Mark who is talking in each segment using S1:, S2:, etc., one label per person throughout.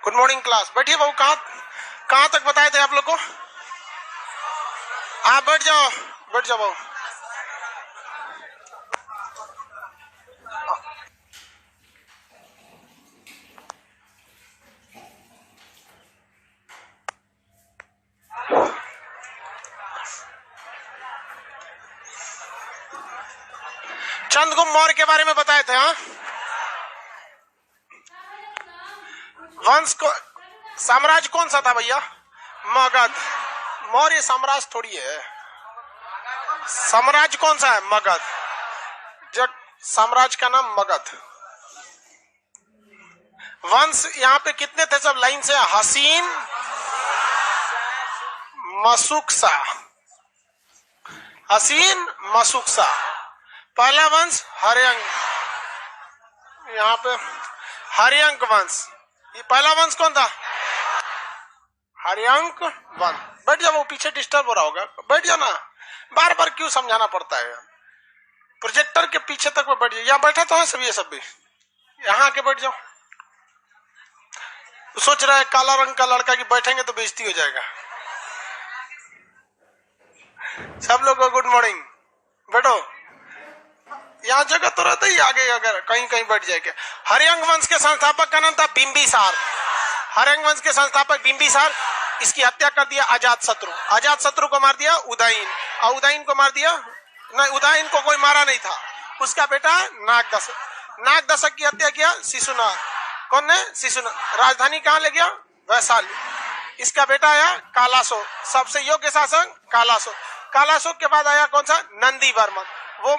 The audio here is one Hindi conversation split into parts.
S1: Good morning class. बैठिए बाबू। कहाँ तक बताए थे आप लोग को? आप बैठ जाओ बाबू। चंद्रगुप्त मौर्य के बारे में बताए थे। हाँ, वंश को साम्राज्य कौन सा था भैया? मगध। मौर्य साम्राज्य थोड़ी है। साम्राज्य कौन सा है? मगध। जब साम्राज्य का नाम मगध। वंश यहाँ पे कितने थे सब लाइन से? हसीन, मसुकसा। हसीन, मसुकसा। पहला वंश हर्यंक। यहाँ पे हर्यंक वंश। ये पहला वंश कौन था? हर्यंक वंश। बैठ जाओ, वो पीछे डिस्टर्ब हो रहा होगा। बैठ जाओ ना, बार बार क्यों समझाना पड़ता है? प्रोजेक्टर के पीछे तक में बैठ जाओ। यहाँ बैठा तो है सब, ये सब भी यहाँ आके बैठ जाओ। सोच रहा है काला रंग का लड़का कि बैठेंगे तो बेइज्जती हो जाएगा। सब लोग को गुड मॉर्निंग। बैठो। यहाँ जगह तो रहता ही, आगे अगर कहीं कहीं बैठ जाएगा। हर्यंक वंश के संस्थापक का नाम था बिंबिसार। हर्यंक वंश के संस्थापक बिंबिसार। इसकी हत्या कर दिया अजातशत्रु। अजातशत्रु को मार दिया उदयन। और उदयन को मार दिया, नहीं, उदयन को कोई मारा नहीं था। उसका बेटा नागदशक। नागदशक की हत्या किया शिशुनाग। कौन ने? शिशुनाग। राजधानी कहाँ ले गया? वैशाली। इसका बेटा आया कालाशोक। सबसे योग्य शासक कालाशोक। कालाशोक के बाद आया कौन सा? नंदी वर्मन। वो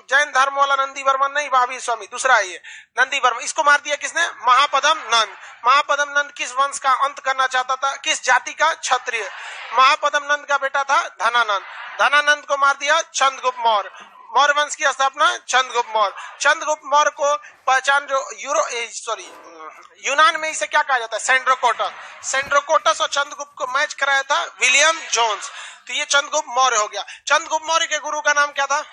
S1: जैन धर्म वाला नंदी वर्मन नहीं, भाभी स्वामी दूसरा है ये नंदी वर्मन। इसको मार दिया किसने? महापद्म नंद। महापद्म नंद किस वंश का अंत करना चाहता था? किस जाति का? क्षत्रिय। महापद्म नंद का बेटा था धनानंद। धनानंद को मार दिया चंद्रगुप्त मौर्य। मौर्य वंश की स्थापना चंद्रगुप्त मौर्य। चंद्रगुप्त मौर्य को पहचान जो यूनान में इसे क्या कहा जाता है? सेंड्रोकोटस। सेंड्रोकोटस और चंद्रगुप्त को मैच कराया था विलियम जोन्स। तो ये चंद्रगुप्त मौर्य हो गया। चंद्रगुप्त मौर्य के गुरु का नाम क्या था?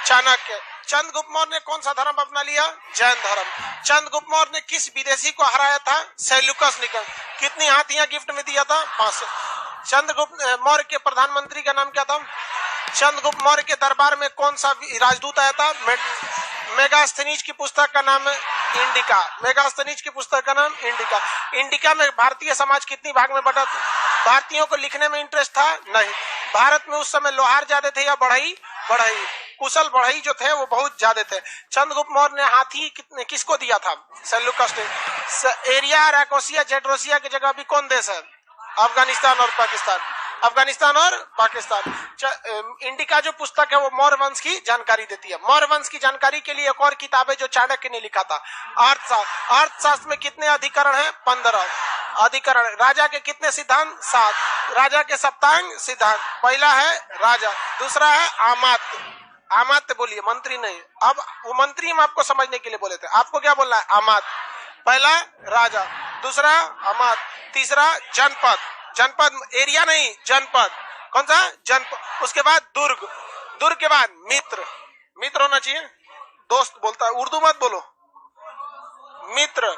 S1: चाणक्य। चंद्रगुप्त मौर्य ने कौन सा धर्म अपना लिया? जैन धर्म। चंद्रगुप्त मौर्य ने किस विदेशी को हराया था? सेल्यूकस निकन। कितनी हाथियां गिफ्ट में दिया था? 500। चंद्रगुप्त मौर्य के प्रधानमंत्री का नाम क्या था? चंद्रगुप्त मौर्य के दरबार में कौन सा राजदूत आया था? मेगास्थनीज की पुस्तक का नाम है इंडिका। मेगास्थनीज की पुस्तक का नाम इंडिका। इंडिका में भारतीय समाज कितनी भाग में बटा था? भारतीयों को लिखने में इंटरेस्ट था? नहीं। भारत में उस समय लोहार ज्यादा थे या बढ़ई? बढ़ई। कुशल बढ़ई जो थे वो बहुत ज्यादा थे। चंद्रगुप्त मौर्य ने हाथी किसको दिया था? सेल्यूकस ने। एरिया, राकोसिया, जेड्रोसिया की जगह भी कौन देश है? अफगानिस्तान और पाकिस्तान। अफगानिस्तान और पाकिस्तान। इंडिका जो पुस्तक है वो मौर्य वंश की जानकारी देती है। मौर्य वंश की जानकारी के लिए एक और किताब है जो चाणक्य ने लिखा था, अर्थशास्त्र। अर्थशास्त्र में कितने अधिकरण हैं? 15 अधिकरण। राजा के कितने सिद्धांत? 7। राजा के सप्तांग सिद्धांत। पहला है राजा, दूसरा है आमात्य। आमात्य बोलिए, मंत्री नहीं। अब वो मंत्री हम आपको समझने के लिए बोले थे, आपको क्या बोलना है? आमात्य। पहला राजा, दूसरा अमात्य, तीसरा जनपद। जनपद एरिया नहीं, जनपद। कौन सा? जनपद। उसके बाद दुर्ग। दुर्ग के बाद मित्र। मित्र होना चाहिए, दोस्त बोलता है, उर्दू मत बोलो। मित्र।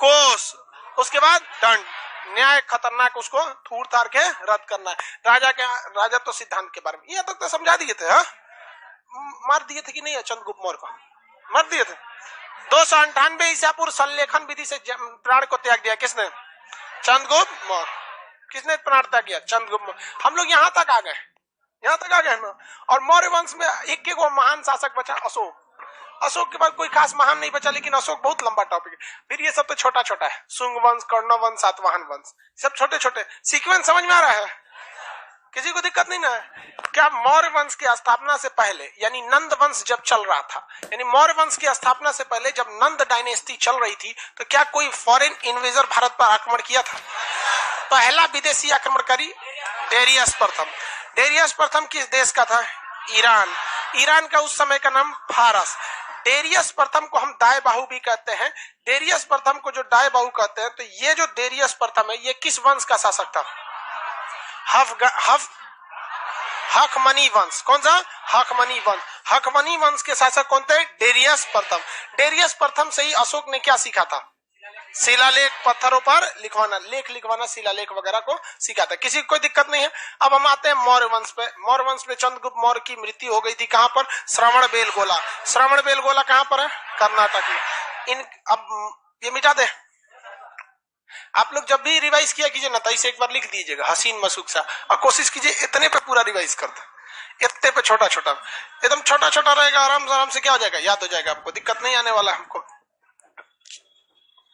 S1: कोष। उसके बाद दंड। न्याय खतरनाक, उसको थूर थार के रद्द करना है। राजा तो सिद्धांत के बारे में यहाँ तक तो समझा दिए थे। हाँ, मार दिए थे कि नहीं? चंद्रगुप्त मौर्य को मार दिए थे। 298 ईसा पूर्व संलेखन विधि से प्राण को त्याग दिया। किसने? चंद्रगुप्त मौर्य। किसने प्राण त्याग किया? चंद्रगुप्त मौर्य। हम लोग यहाँ तक आ गए, यहाँ तक आ गए ना। और मौर्य वंश में एक वो महान शासक बचा, अशोक। अशोक के बाद कोई खास महान नहीं बचा, लेकिन अशोक बहुत लंबा टॉपिक है। फिर ये सब तो छोटा छोटा है। शुंग वंश, कर्ण वंश, सातवाहन वंश, सब छोटे छोटे। सीक्वेंस समझ में आ रहा है? किसी को दिक्कत नहीं ना है? क्या मौर्य वंश की स्थापना से पहले, यानी नंद वंश जब चल रहा था, यानी मौर्य वंश की स्थापना से पहले जब नंद डायनेस्टी चल रही थी, तो क्या कोई फॉरेन इन्वेजर भारत पर आक्रमण किया था? पहला विदेशी आक्रमणकारी डेरियस प्रथम। डेरियस प्रथम किस देश का था? ईरान। ईरान का उस समय का नाम फारस। डेरियस प्रथम को हम दाएं बाहु भी कहते हैं। डेरियस प्रथम को जो दाएं बाहु कहते हैं, तो ये जो डेरियस प्रथम है, ये किस वंश का शासक था? हखमनी वंश। कौन सा? हखमनी वंश। हखमनी वंश के शासक कौन थे? डेरियस प्रथम। डेरियस प्रथम से ही अशोक ने क्या सीखा था? शिलालेख पत्थरों पर लिखवाना, लेख लिखवाना शिलालेख वगैरह को सिखाता है। किसी को कोई दिक्कत नहीं है। अब हम आते हैं मौर्य वंश पे। मौर्य वंश में चंद्रगुप्त मौर्य की मृत्यु हो गई थी। कहां पर? श्रवणबेलगोला। श्रवणबेलगोला कहां पर है? कर्नाटक में। अब ये मिटा दे। आप लोग जब भी रिवाइज किया कीजिए ना, तो इसे एक बार लिख दीजिएगा हसीन मसूक सा, और कोशिश कीजिए इतने पे पूरा रिवाइज करते, इतने पे छोटा छोटा, एकदम छोटा छोटा रहेगा, आराम से क्या हो जाएगा, याद हो जाएगा, आपको दिक्कत नहीं आने वाला। हमको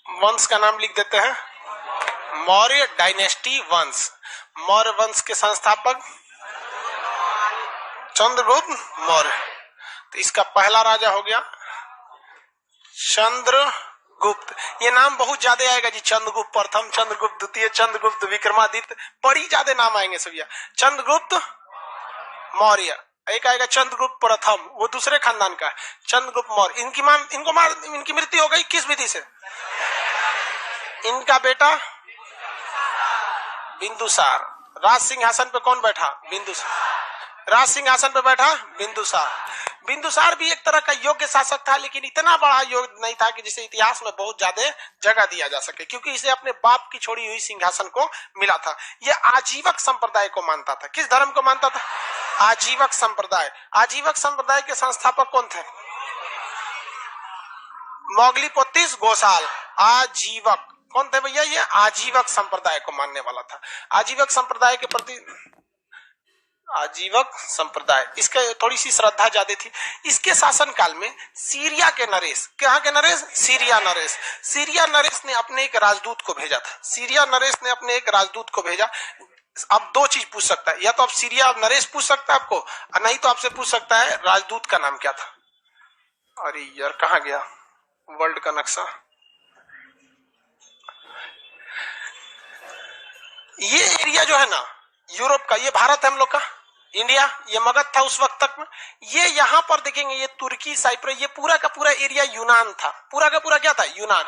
S1: वंश का नाम लिख देते हैं मौर्य डायनेस्टी वंश। मौर्य वंश के संस्थापक चंद्रगुप्त मौर्य। तो इसका पहला राजा हो गया चंद्रगुप्त। ये नाम बहुत ज्यादा आएगा जी, चंद्रगुप्त प्रथम, चंद्रगुप्त द्वितीय, चंद्रगुप्त विक्रमादित्य, बड़ी ज्यादा नाम आएंगे सब। चंद्रगुप्त मौर्य, एक आएगा चंद्रगुप्त प्रथम, वो दूसरे खानदान का है। चंद्रगुप्त मौर्य, इनकी मृत्यु हो गई किस विधि से? इनका बेटा बिंदुसार। राज सिंहासन पे कौन बैठा? बिंदुसार। राज सिंहासन पे बैठा बिंदुसार। बिंदुसार भी एक तरह का योग्य शासक था, लेकिन इतना बड़ा योग्य नहीं था कि जिसे इतिहास में बहुत ज्यादा जगह दिया जा सके, क्योंकि इसे अपने बाप की छोड़ी हुई सिंहासन को मिला था। यह आजीवक संप्रदाय को मानता था। किस धर्म को मानता था? आजीवक संप्रदाय। आजीवक संप्रदाय के संस्थापक कौन थे? मोगलीपोतिस गोसाल। आजीवक कौन थे भैया? ये आजीवक संप्रदाय को मानने वाला था। आजीवक संप्रदाय के प्रति, आजीवक संप्रदाय, इसके थोड़ी सी श्रद्धा ज्यादा थी। इसके शासनकाल में सीरिया के नरेश, कहाँ के नरेश? सीरिया नरेश। सीरिया नरेश ने अपने एक राजदूत को भेजा था। सीरिया नरेश ने अपने एक राजदूत को भेजा। अब दो चीज पूछ सकता है, या तो आप सीरिया नरेश पूछ सकता है आपको, और नहीं तो आपसे पूछ सकता है राजदूत का नाम क्या था। अरे यार कहाँ गया वर्ल्ड का नक्शा? ये एरिया जो है ना यूरोप का, ये भारत है हम लोग का, इंडिया, ये मगध था उस वक्त तक में। ये यहाँ पर देखेंगे, ये तुर्की, साइप्रस, ये पूरा का पूरा एरिया यूनान था। पूरा का पूरा क्या था? यूनान।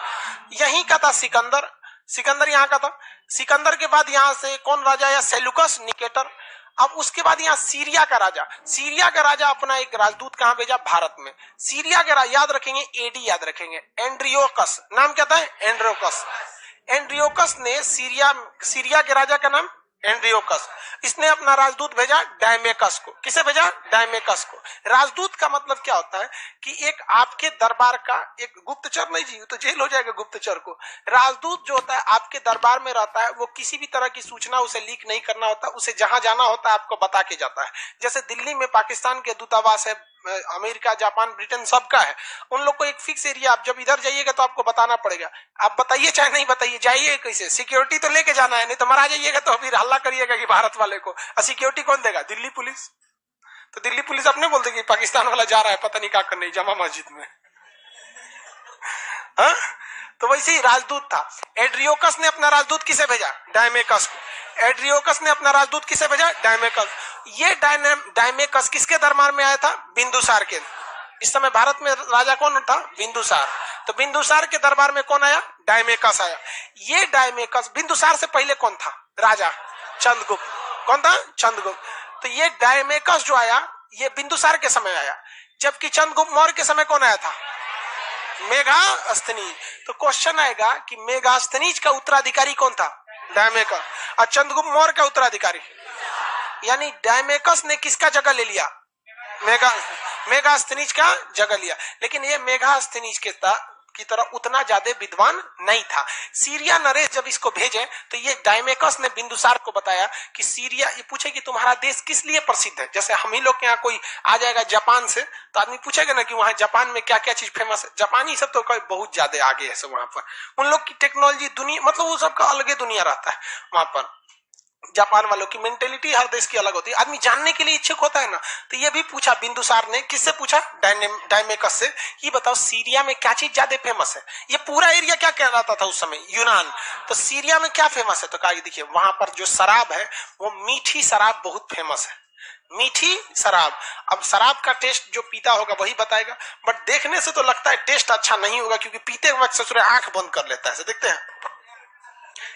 S1: यहीं का था सिकंदर। सिकंदर यहाँ का था। सिकंदर के बाद यहाँ से कौन राजा आया? Seleucus Nicator. अब उसके बाद यहाँ सीरिया का राजा, सीरिया का राजा अपना एक राजदूत कहाँ भेजा? भारत में। सीरिया के राजा याद रखेंगे, एडी याद रखेंगे, एंड्रियोकस। नाम क्या था? एंड्रियोकस। एंड्रियोकस ने सीरिया के राजा का नाम एंड्रियोकस। इसने अपना राजदूत भेजा डायमेकस को। किसे भेजा? डायमेकस को। राजदूत का मतलब क्या होता है कि एक आपके दरबार का एक गुप्तचर, नहीं जी तो जेल हो जाएगा गुप्तचर को। राजदूत जो होता है आपके दरबार में रहता है, वो किसी भी तरह की सूचना उसे लीक नहीं करना होता, उसे जहां जाना होता है आपको बता के जाता है। जैसे दिल्ली में पाकिस्तान के दूतावास है, अमेरिका, जापान, ब्रिटेन सबका है। उन लोग को एक फिक्स एरिया, आप जब इधर जाइएगा तो आपको बताना पड़ेगा। आप बताइए चाहे नहीं बताइए, जाइए कैसे, सिक्योरिटी तो लेके जाना है, नहीं तो मरा जाइएगा तो फिर हल्ला करिएगा कि भारत वाले को। सिक्योरिटी कौन देगा? दिल्ली पुलिस। तो दिल्ली पुलिस अपने बोलते कि पाकिस्तान वाला जा रहा है, पता नहीं क्या करने जामा मस्जिद में। हाँ? तो वैसे ही राजदूत था। एड्रियोकस ने अपना राजदूत किसे भेजा? डायमेकस को। एड्रियोकस ने अपना राजदूत किसे भेजा? डायमेकस। ये डायमेकस किसके दरबार में आया था? बिंदुसार के। इस समय भारत में राजा कौन था? बिंदुसार। तो बिंदुसार के दरबार में कौन आया? डायमेकस आया। ये डायमेकस, बिंदुसार से पहले कौन था राजा? चंद्रगुप्त। कौन था? चंद्रगुप्त। तो ये डायमेकस जो आया, ये बिंदुसार के समय आया, जबकि चंद्रगुप्त मौर्य के समय कौन आया था? मेघास्थनीज। तो क्वेश्चन आएगा कि मेघास्थनीज का उत्तराधिकारी कौन था? डायमेकस। और चंद्रगुप्त मौर्य का उत्तराधिकारी, यानी डायमेकस ने किसका जगह ले लिया? मेघास्थनीज का जगह लिया। लेकिन ये मेघास्थनीज की तरह उतना ज्यादा विद्वान नहीं था। सीरिया नरेश जब इसको भेजे तो ये डायमेकस ने बिंदुसार को बताया कि सीरिया, ये पूछे कि तुम्हारा देश किस लिए प्रसिद्ध है। जैसे हम ही लोग के यहाँ कोई आ जाएगा जापान से, तो आदमी पूछेगा ना कि वहां जापान में क्या क्या चीज फेमस है। जापानी सब तो बहुत ज्यादा आगे है सब वहां पर। उन लोग की टेक्नोलॉजी दुनिया, मतलब वो सबका अलग दुनिया रहता है वहां पर। जापान वालों की मेंटेलिटी हर देश की अलग होती है, आदमी जानने के लिए इच्छुक होता है ना। तो ये भी पूछा बिंदुसार ने, किससे पूछा? डायमेकस से। ये बताओ सीरिया में क्या चीज ज्यादा फेमस है? ये पूरा एरिया क्या कहलाता था उस समय? यूनान। तो सीरिया में क्या फेमस है? तो कहा देखिए वहां पर जो शराब है वो मीठी शराब बहुत फेमस है, मीठी शराब। अब शराब का टेस्ट जो पीता होगा वही बताएगा, बट देखने से तो लगता है टेस्ट अच्छा नहीं होगा, क्योंकि पीते वक्त ससुरे आंख बंद कर लेता है। देखते हैं,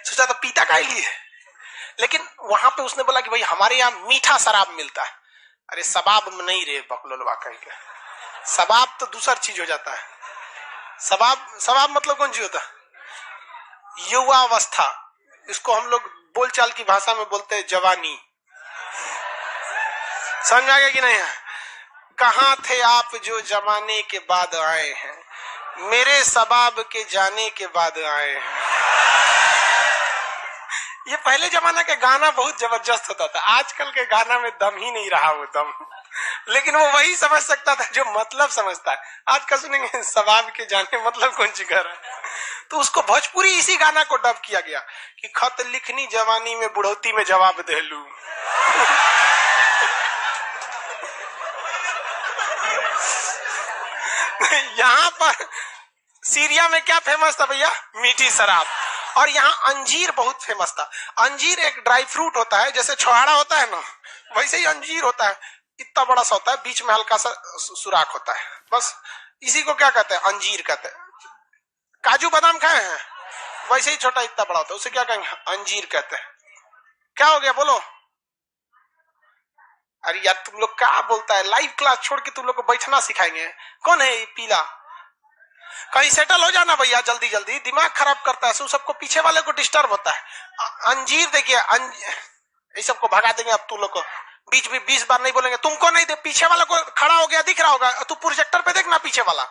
S1: सोचा तो पीता का लिए है। लेकिन वहां पे उसने बोला कि भाई हमारे यहाँ मीठा शराब मिलता है। अरे शबाब में नहीं रे बकलोलवा कहीं के, शबाब तो दूसरा चीज हो जाता है। शबाब मतलब कौन चीज होता है? युवावस्था, इसको हम लोग बोलचाल की भाषा में बोलते हैं जवानी। समझ आ गया कि नहीं? कहाँ थे आप जो जमाने के बाद आए हैं, मेरे सबाब के जाने के बाद आए हैं। ये पहले जमाना के गाना बहुत जबरदस्त होता था, आजकल के गाना में दम ही नहीं रहा वो दम। लेकिन वो वही समझ सकता था जो मतलब समझता है। आज का सुनेंगे सबाब के जाने मतलब कौन सी कर है, तो उसको भोजपुरी इसी गाना को डब किया गया कि खत लिखनी जवानी में बुढ़ौती में जवाब दे लू। यहाँ पर सीरिया में क्या फेमस था भैया? मीठी शराब। और यहाँ अंजीर बहुत फेमस था। अंजीर एक ड्राई फ्रूट होता है, जैसे छोहाड़ा होता है ना, वैसे ही अंजीर होता है, इतना बड़ा सा होता है, बीच में हल्का सा सुराख होता है, बस इसी को क्या कहते हैं? अंजीर कहते हैं। काजू बादाम खाए हैं, वैसे ही छोटा इतना बड़ा होता है, उसे क्या कहेंगे? अंजीर कहते हैं। क्या हो गया बोलो? अरे यार तुम लोग क्या बोलता है? लाइव क्लास छोड़ के तुम लोग को बैठना सिखाएंगे। कौन है ये पीला? कहीं सेटल हो जाना भैया जल्दी जल्दी, दिमाग खराब करता है, सबको पीछे वाले को डिस्टर्ब होता है। अंजीर देखिए, ये सबको भगा देंगे अब तुम लोग को। बीच में 20 बार नहीं बोलेंगे। तुमको नहीं दे, पीछे वाला को खड़ा हो गया दिख रहा होगा, तू प्रोजेक्टर पे देखना पीछे वाला।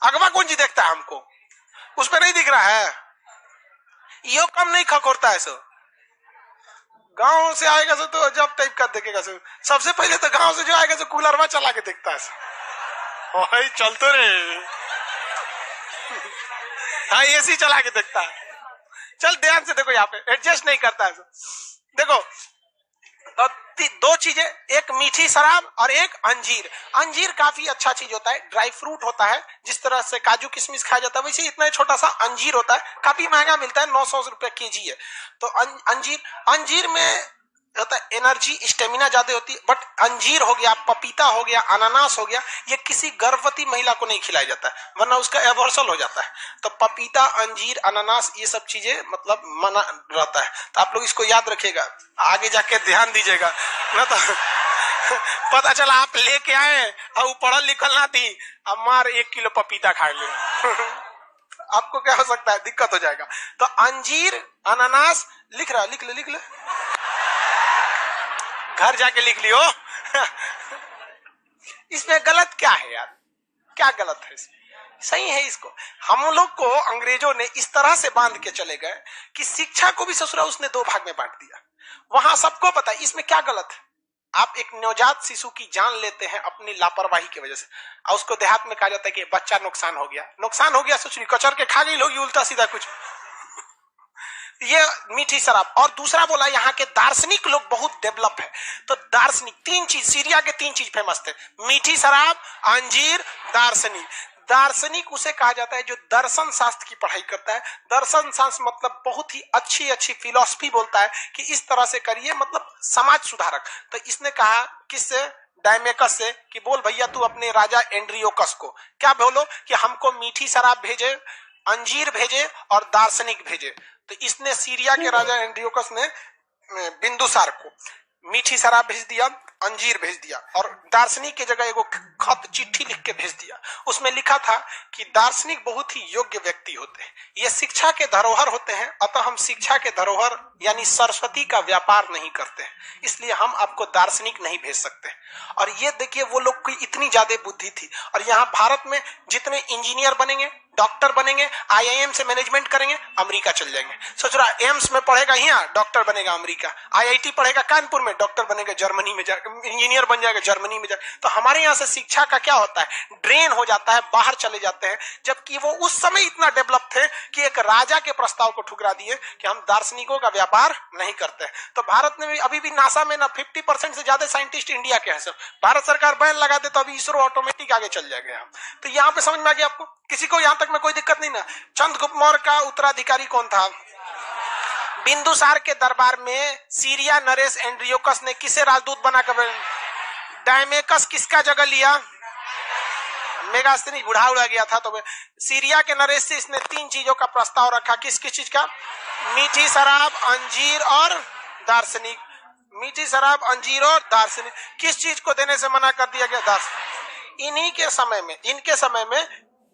S1: अगवा कौन जी देखता है हमको, उस पर नहीं दिख रहा है। यो कम नहीं खकोरता है सो। गांव से आएगा सो तो जब टाइप का देखेगा सो, सबसे पहले तो गांव से जो आएगा सो कूलर में चला के देखता है सो। भाई चल तो रे, हाँ एसी चला के देखता है। चल ध्यान से देखो, यहाँ पे एडजस्ट नहीं करता है सो। देखो तो दो चीजें, एक मीठी शराब और एक अंजीर। अंजीर काफी अच्छा चीज होता है, ड्राई फ्रूट होता है, जिस तरह से काजू किशमिश खाया जाता है वैसे इतना छोटा सा अंजीर होता है, काफी महंगा मिलता है, 900 रुपए केजी है। तो अंजीर में होता है एनर्जी, स्टेमिना ज्यादा होती है। बट अंजीर हो गया, पपीता हो गया, अनानास हो गया, ये किसी गर्भवती महिला को नहीं खिलाया जाता है, वरना उसका एबॉर्शन हो जाता है। तो पपीता, अंजीर, अनानास ये सब चीजें मतलब मना रहता है। तो आप लोग इसको याद रखिएगा, आगे जाके ध्यान दीजिएगा, ना तो पता चला आप लेके आए और पढ़ल लिखल ना थी, अब मार 1 किलो पपीता खा ले। आपको क्या हो सकता है? दिक्कत हो जाएगा। तो अंजीर, अनानास लिख रहा, लिख ले घर जाके लिख लियो। इसमें गलत क्या है यार? क्या गलत है इसमें? सही है। इसको हम लोग को अंग्रेजों ने इस तरह से बांध के चले गए कि शिक्षा को भी ससुरा उसने 2 भाग में बांट दिया। वहां सबको पता है इसमें क्या गलत है। आप एक नवजात शिशु की जान लेते हैं अपनी लापरवाही की वजह से, और उसको देहात में कहा जाता है कि बच्चा नुकसान हो गया, सोच कचर के खा गई लोग उल्टा सीधा कुछ। ये मीठी शराब। और दूसरा बोला यहाँ के दार्शनिक लोग बहुत डेवलप है। तो दार्शनिक 3 चीज, सीरिया के 3 चीज फेमस थे, मीठी शराब, अंजीर, दार्शनिक। दार्शनिक उसे कहा जाता है जो दर्शन शास्त्र की पढ़ाई करता है। दर्शन शास्त्र मतलब बहुत ही अच्छी फिलॉसफी बोलता है कि इस तरह से करिए, मतलब समाज सुधारक। तो इसने कहा किससे? डायमेकस से, कि बोल भैया तू अपने राजा एंड्रियोकस को क्या बोलो कि हमको मीठी शराब भेजे, अंजीर भेजे और दार्शनिक भेजे। तो इसने सीरिया के राजा एंड्रियोकस ने बिंदुसार को मीठी शराब भेज दिया, अंजीर भेज दिया, और दार्शनिक की जगह एगो खत चिट्ठी लिख के भेज दिया। उसमें लिखा था कि दार्शनिक बहुत ही योग्य व्यक्ति होते हैं, ये शिक्षा के धरोहर होते हैं, अतः हम शिक्षा के धरोहर यानी सरस्वती का व्यापार नहीं करते हैं, इसलिए हम आपको दार्शनिक नहीं भेज सकते। और ये देखिए वो लोग की इतनी ज्यादा बुद्धि थी। और यहाँ भारत में जितने इंजीनियर बनेंगे, डॉक्टर बनेंगे, IIM से मैनेजमेंट करेंगे, अमेरिका चल जाएंगे। सोच रहा एम्स में पढ़ेगा यहाँ, डॉक्टर बनेगा अमेरिका, IIT पढ़ेगा कानपुर में, डॉक्टर बनेगा जर्मनी में, इंजीनियर बन जाएगा जर्मनी में जाएगा। तो हमारे यहाँ से शिक्षा का क्या होता है? ड्रेन हो जाता है, बाहर चले जाते हैं। जबकि वो उस समय इतना डेवलप थे कि एक राजा के प्रस्ताव को ठुकरा दिए कि हम दार्शनिकों का व्यापार नहीं करते। तो भारत में भी अभी भी नासा में ना 50% से ज्यादा साइंटिस्ट इंडिया के हैं। भारत सरकार बैन लगा दे तो अभी इसरो ऑटोमेटिक आगे चल जाएगा। तो यहाँ पे समझ में आ गया आपको? किसी को यहाँ तक में कोई दिक्कत नहीं ना? चंद्रगुप्त मौर्य का उत्तराधिकारी कौन था? बिंदुसार के दरबार में सीरिया नरेश एंड्रियोकस ने किसे राजदूत बनाकर? डायमेकस किसका जगह लिया? मेगास्थनीज बुढ़ा उड़ा गया था। तो सीरिया के नरेश से इसने 3 चीजों का प्रस्ताव रखा। किस किस चीज का? मीठी शराब, अंजीर और दार्शनिक। मीठी शराब, अंजीर और दार्शनिक। किस चीज को देने से मना कर दिया गया? दार्शनिक। इनके समय में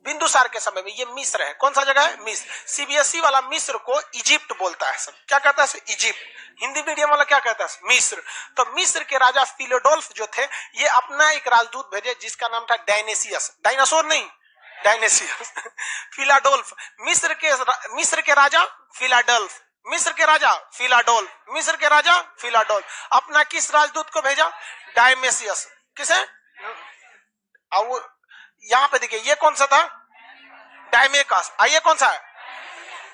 S1: बिंदुसार के समय में ये मिस्र है। कौन सा जगह है? मिस्र। सीबीएसई वाला मिस्र को इजिप्ट बोलता है। सब क्या कहता है? इजिप्ट। हिंदी मीडियम वाला क्या कहता है? मिस्र। तो मिस्र के राजा फिलोडोल्फ जो थे, ये अपना एक राजदूत भेजे जिसका नाम था डायनेसियस। डायनासोर नहीं, डायनेसियस। फिलाडोल्फ। मिस्र के राजा फिलाडेल्फ, मिस्र के राजा फिलाडोल्फ, मिस्र के राजा फिलाडोल्फ। अपना किस राजदूत को भेजा? डायमेसियस। किसे? और यहां पे देखिए, ये कौन सा था? डायमेकस। ये कौन सा है?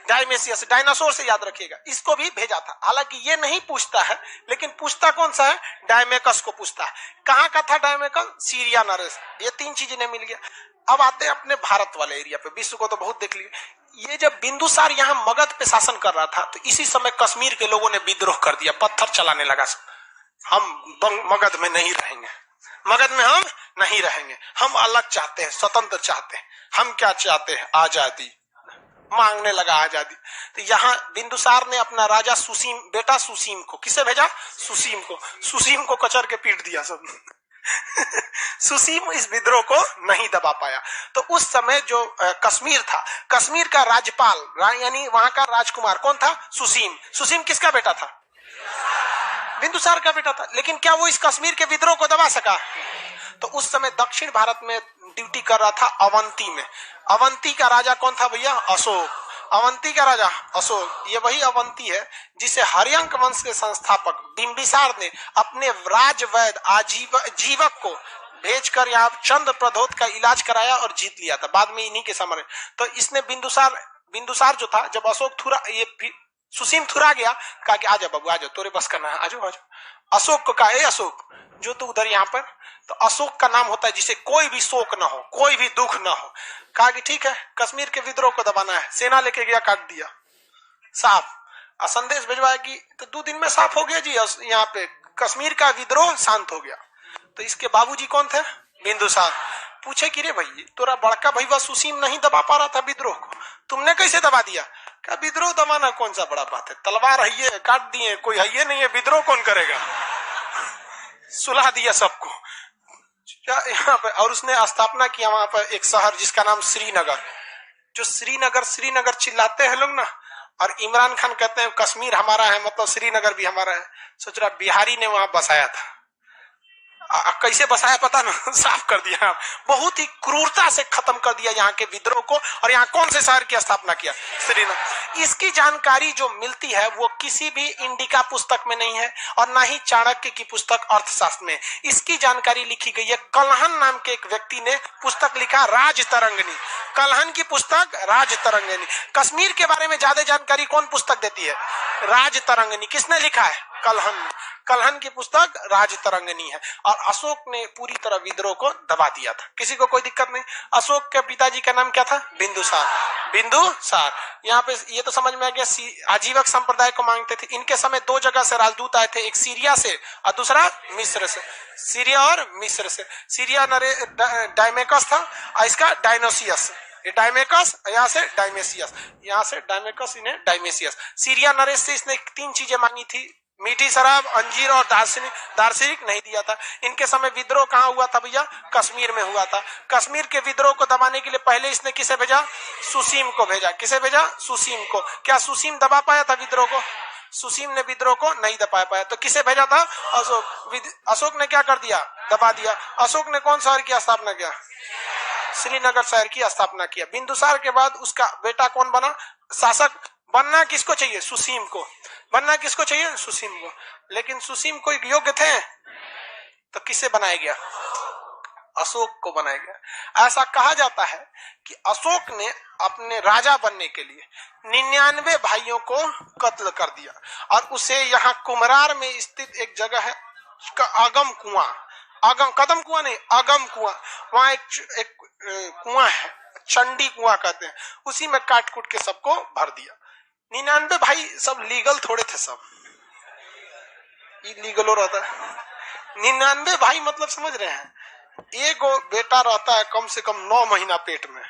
S1: डायमेसियस। डायनासोर से याद रखिएगा। इसको भी भेजा था। हालांकि ये नहीं पूछता है, लेकिन पूछता कौन सा है? डायमेकस को पूछता है। कहां का था डायमेकस? सीरिया नरेस। ये तीन चीजें ने मिल गया। अब आते हैं अपने भारत वाले एरिया पे। विश्व को तो बहुत देख लिया। ये जब बिंदुसार यहाँ मगध पे शासन कर रहा था, तो इसी समय कश्मीर के लोगों ने विद्रोह कर दिया, पत्थर चलाने लगा। हम मगध में नहीं रहेंगे, मगध में हम नहीं रहेंगे, हम अलग चाहते हैं, स्वतंत्र चाहते हैं। हम क्या चाहते हैं? आजादी। मांगने लगा आजादी। तो यहाँ बिंदुसार ने अपना राजा सुसीम, बेटा सुसीम को, किसे भेजा? सुसीम को कचर के पीट दिया सब। सुसीम इस विद्रोह को नहीं दबा पाया। तो उस समय जो कश्मीर था, कश्मीर का राज्यपाल यानी वहां का राजकुमार कौन था? सुसीम किसका बेटा था? बिंदुसार का बेटा था। लेकिन क्या वो इस कश्मीर के विद्रोह को दबा सका? तो उस समय दक्षिण भारत में ड्यूटी कर रहा था अवंती में। अवंती का राजा कौन था भैया? अशोक। अवंती का राजा अशोक। ये वही अवंती है जिसे हर्यंक वंश के संस्थापक बिंबिसार ने अपने राजवैद्य जीवक को भेजकर यहाँ चंद प्रधोत का इलाज कराया और जीत लिया था। बाद में इन्हीं के समय। तो इसने बिंदुसार जो था, जब सुसीम थुरा गया, कहा कि आजा बाबू आजा, तोरे बस करना है, आजो। अशोक को कहा, अशोक जो तू उधर यहाँ पर। तो अशोक का नाम होता है जिसे कोई भी शोक ना हो, कोई भी दुख ना हो। कहा कि ठीक है, कश्मीर के विद्रोह को दबाना है। सेना लेके गया, काट दिया साफ। संदेश भिजवाया कि तो 2 दिन में साफ हो गया जी, यहाँ पे कश्मीर का विद्रोह शांत हो गया। तो इसके बाबूजी कौन थे? बिंदुसार। पूछे कि रे भाई, तोरा बड़का भैया सुसीम नहीं दबा पा रहा था विद्रोह को, तुमने कैसे दबा दिया? क्या विद्रोह दबाना कौन सा बड़ा बात है? तलवार है, काट दिए, कोई है नहीं है, विद्रोह कौन करेगा? सुलह दिया सबको यहाँ पे। और उसने स्थापना किया वहां पर एक शहर जिसका नाम श्रीनगर। जो श्रीनगर चिल्लाते हैं लोग ना, और इमरान खान कहते हैं कश्मीर हमारा है, मतलब श्रीनगर भी हमारा है। सोच रहा बिहारी ने वहां बसाया था। कैसे बसाया पता ना? साफ कर दिया, बहुत ही क्रूरता से खत्म कर दिया यहाँ के विद्रोह को। और यहाँ कौन से शहर की स्थापना किया? श्रीनगर। इसकी जानकारी जो मिलती है वो किसी भी इंडिका पुस्तक में नहीं है, और ना ही चाणक्य की पुस्तक अर्थशास्त्र में। इसकी जानकारी लिखी गई है, कल्हन नाम के एक व्यक्ति ने पुस्तक लिखा, राजतरंगिणी। कल्हन की पुस्तक राजतरंगिणी। कश्मीर के बारे में ज्यादा जानकारी कौन पुस्तक देती है? राजतरंगिणी। किसने लिखा है? कल्हन की पुस्तक राजतरंगिणी है। और अशोक ने पूरी तरह विद्रोह को दबा दिया था, किसी को कोई दिक्कत नहीं। अशोक के पिताजी का नाम क्या था? बिंदुसार। यहाँ पे ये तो समझ में आ गया, आजीवक संप्रदाय को मांगते थे। इनके समय 2 जगह से राजदूत आए थे, एक सीरिया से और दूसरा मिस्र से। सीरिया और मिस्र से। सीरिया डायमेकस था और इसका डायनोसियस। ये डायमेकस, यहाँ से डायमेसियस, यहाँ से डायमेकस, इन्हें डायमेसियस। सीरिया नरेश से इसने 3 चीजें मांगी थी, मीठी शराब, अंजीर और दार्शनिक नहीं दिया था। इनके समय विद्रोह कहाँ हुआ था भैया? कश्मीर में हुआ था। कश्मीर के विद्रोह को दबाने के लिए पहले इसने किसे भेजा? सुसीम को भेजा। किसे भेजा? सुसीम को। क्या सुसीम दबा पाया था विद्रोह को? सुसीम ने विद्रोह को नहीं दबा पाया। तो किसे भेजा था? अशोक ने क्या कर दिया? दबा दिया। अशोक ने कौन शहर की स्थापना किया? श्रीनगर शहर की स्थापना किया। बिंदुसार के बाद उसका बेटा कौन बना शासक? बनना किसको चाहिए? सुसीम को। बनना किसको चाहिए? सुसीम को। लेकिन सुसीम कोई योग्य थे? तो किसे बनाया गया? अशोक को बनाया गया। ऐसा कहा जाता है कि अशोक ने अपने राजा बनने के लिए 99 भाइयों को कत्ल कर दिया, और उसे यहाँ कुमरार में स्थित एक जगह है, अगम कुआं, कदम कुआं नहीं, अगम कुआं, वहां एक कुआं है, चंडी कुआं कहते हैं, उसी में काट कूट के सबको भर दिया। 99 भाई सब लीगल थोड़े थे, सब इलीगल हो रहता है। 99 भाई मतलब समझ रहे हैं, एक बेटा रहता है कम से कम 9 महीना पेट में,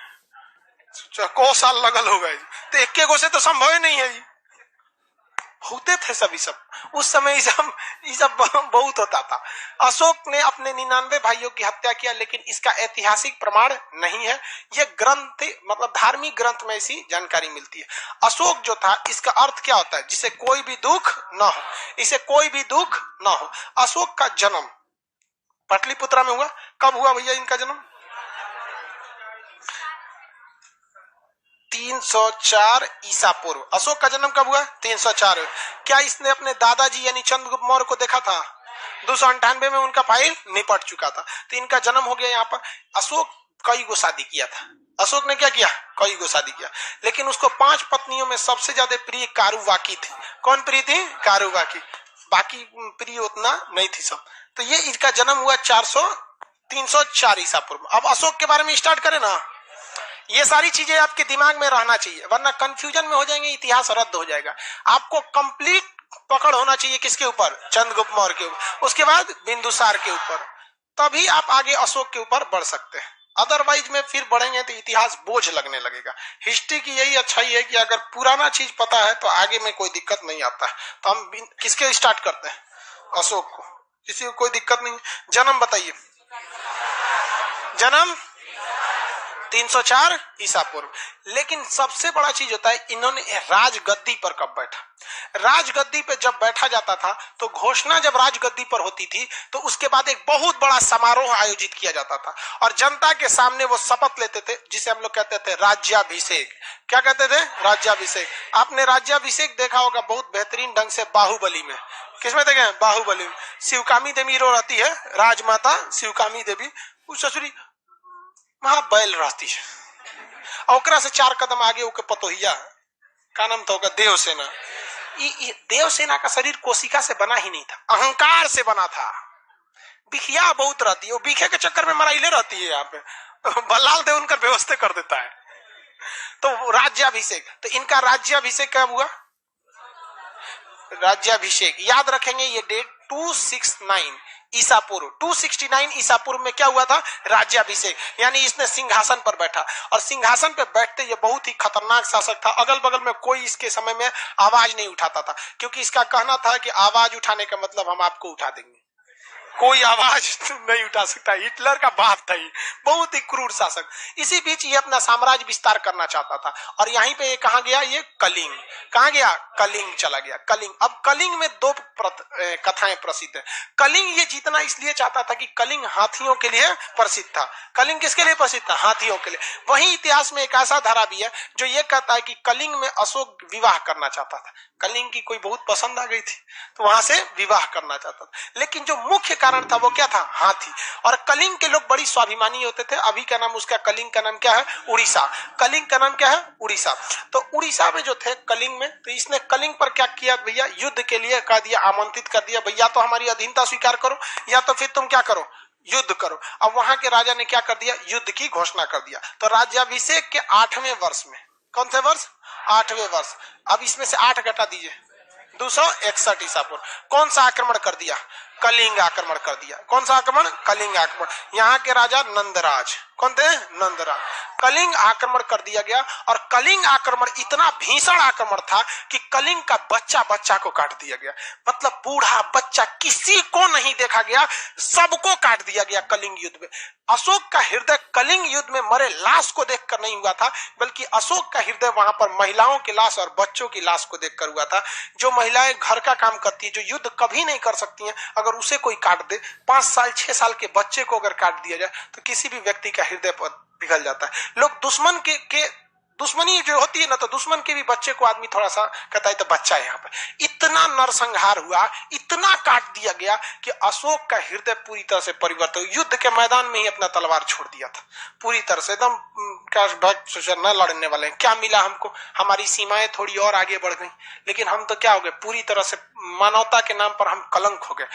S1: को साल लगल हो गए, तो एक गो से तो संभव ही नहीं है। होते थे सभी सब उस समय ये सब बहुत होता था। अशोक ने अपने 99 भाइयों की हत्या किया, लेकिन इसका ऐतिहासिक प्रमाण नहीं है। ये ग्रंथ मतलब धार्मिक ग्रंथ में ऐसी जानकारी मिलती है। अशोक जो था इसका अर्थ क्या होता है? जिसे कोई भी दुख ना हो, इसे कोई भी दुख ना हो। अशोक का जन्म पाटलिपुत्रा में हुआ। कब हुआ भैया इनका जन्म? 304 ईसा पूर्व। अशोक का जन्म कब हुआ? 304। क्या इसने अपने दादाजी यानी चंद्रगुप्त मौर्य को देखा था? 298 में उनका फाइल निपट चुका था, तो इनका जन्म हो गया यहाँ पर। अशोक कई गो शादी किया था। अशोक ने क्या किया? कई गो शादी किया, लेकिन उसको 5 पत्नियों में सबसे ज्यादा प्रिय कारुवाकी थी। कौन प्रिय थी? कारुवाकी। बाकी प्रिय उतना नहीं थी सब। तो ये इसका जन्म हुआ 304 ईसा पूर्व। अब अशोक के बारे में स्टार्ट करें ना। ये सारी चीजें आपके दिमाग में रहना चाहिए, वरना कंफ्यूजन में हो जाएंगे, इतिहास रद्द हो जाएगा। आपको कंप्लीट पकड़ होना चाहिए किसके ऊपर? चंद्रगुप्त मौर्य के ऊपर, उसके बाद बिंदुसार के ऊपर, तभी आप आगे अशोक के ऊपर बढ़ सकते हैं। अदरवाइज में फिर बढ़ेंगे तो इतिहास बोझ लगने लगेगा। हिस्ट्री की यही अच्छाई है कि अगर पुराना चीज पता है तो आगे में कोई दिक्कत नहीं आता है। तो हम किसके स्टार्ट करते हैं? अशोक को। किसी को कोई दिक्कत नहीं। जन्म बताइए। जन्म 304 ईसा पूर्व। लेकिन सबसे बड़ा चीज होता है इन्होंने राजगद्दी पर कब बैठा। राजगद्दी पे जब बैठा जाता था तो घोषणा जब राजगद्दी पर होती थी तो उसके बाद एक बहुत बड़ा समारोह आयोजित किया जाता था और जनता के सामने वो शपथ लेते थे, जिसे हम लोग कहते थे राज्याभिषेक। क्या कहते थे? राज्याभिषेक। आपने राज्याभिषेक देखा होगा बहुत बेहतरीन ढंग से बाहुबली में। किसमें देखे? बाहुबली में। शिवकामी देवी रो रहती है, राजमाता शिवकामी देवी, उस ससुरी वहां बैल रहती है और ओकरा से 4 कदम आगे ओके पतोहिया का नाम था देवसेना। देवसेना का शरीर कोशिका से बना ही नहीं था, अहंकार से बना था। बिखिया बहुत रहती है, वो बिखे के चक्कर में मराइले रहती है। यहाँ पे बल्लाल देव उनका व्यवस्था कर देता है। तो राज्याभिषेक, तो इनका राज्याभिषेक कब हुआ? राज्याभिषेक याद रखेंगे, ये डेट 269 ईसा पूर्व। 269 ईसा पूर्व में क्या हुआ था? राज्याभिषेक। यानी इसने सिंहासन पर बैठा, और सिंहासन पर बैठते ये बहुत ही खतरनाक शासक था। अगल बगल में कोई इसके समय में आवाज नहीं उठाता था, क्योंकि इसका कहना था कि आवाज उठाने का मतलब हम आपको उठा देंगे, कोई आवाज नहीं उठा सकता। हिटलर का बाप था ये, बहुत ही क्रूर शासक। इसी बीच ये अपना साम्राज्य विस्तार करना चाहता था, और यहीं पे ये कहाँ गया? ये कलिंग। कहाँ गया? कलिंग चला गया। कलिंग। अब कलिंग में 2 कथाएं प्रसिद्ध है। कलिंग ये जीतना इसलिए चाहता था कि कलिंग हाथियों के लिए प्रसिद्ध था। कलिंग किसके लिए प्रसिद्ध था? हाथियों के लिए। वहीं इतिहास में एक ऐसा धारा भी है जो ये कहता है कि कलिंग में अशोक विवाह करना चाहता था। कलिंग की कोई बहुत पसंद आ गई थी तो वहां से विवाह करना चाहता था, लेकिन जो मुख्य कारण था वो क्या था? हाथी। और कलिंग के लोग बड़ी स्वाभिमानी होते थे। अभी का नाम उसका, कलिंग का नाम क्या है? उड़ीसा। कलिंग का नाम क्या है? उड़ीसा। तो उड़ीसा में जो थे कलिंग में, तो इसने कलिंग पर क्या किया भैया? युद्ध के लिए कह दिया, आमंत्रित कर दिया, भैया तो हमारी अधीनता स्वीकार करो या तो फिर तुम क्या करो? युद्ध करो। अब वहां के राजा ने क्या कर दिया? युद्ध की घोषणा कर दिया। तो राज्याभिषेक के 8वें वर्ष में, कौन से वर्ष? 8वें वर्ष। अब इसमें से 8 घटा दीजिए, 261 ईसा पूर्व। कौन सा आक्रमण कर दिया? कलिंग आक्रमण कर दिया। कौन सा आक्रमण? कलिंग आक्रमण। यहाँ के राजा नंदराज। कौन थे? नंदराज। कलिंग आक्रमण कर दिया गया, और कलिंग आक्रमण इतना भीषण आक्रमण था कि कलिंग का बच्चा बच्चा को काट दिया गया। मतलब बूढ़ा बच्चा किसी को नहीं देखा गया, सबको काट दिया गया कलिंग युद्ध में। अशोक का हृदय कलिंग युद्ध में मरे लाश को देखकर नहीं हुआ था, बल्कि अशोक का हृदय वहां पर महिलाओं की लाश और बच्चों की लाश को देखकर हुआ था। जो महिलाएं घर का काम करती है, जो युद्ध कभी नहीं कर सकती हैं, अगर उसे कोई काट दे, 5 साल 6 साल के बच्चे को अगर काट दिया जाए तो किसी भी व्यक्ति का हृदय पिघल जाता है। लोग दुश्मन के दुश्मनी जो होती है ना, तो दुश्मन के भी बच्चे को आदमी थोड़ा सा कहता है तो बच्चा है। यहाँ पे इतना नरसंहार हुआ, इतना काट दिया गया कि अशोक का हृदय पूरी तरह से परिवर्तन हुआ। युद्ध के मैदान में ही अपना तलवार छोड़ दिया था पूरी तरह से, एकदम न लड़ने वाले हैं। क्या मिला हमको? हमारी सीमाएं थोड़ी और आगे बढ़ गई, लेकिन हम तो क्या हो गए? पूरी तरह से मानवता के नाम पर हम कलंक हो गए।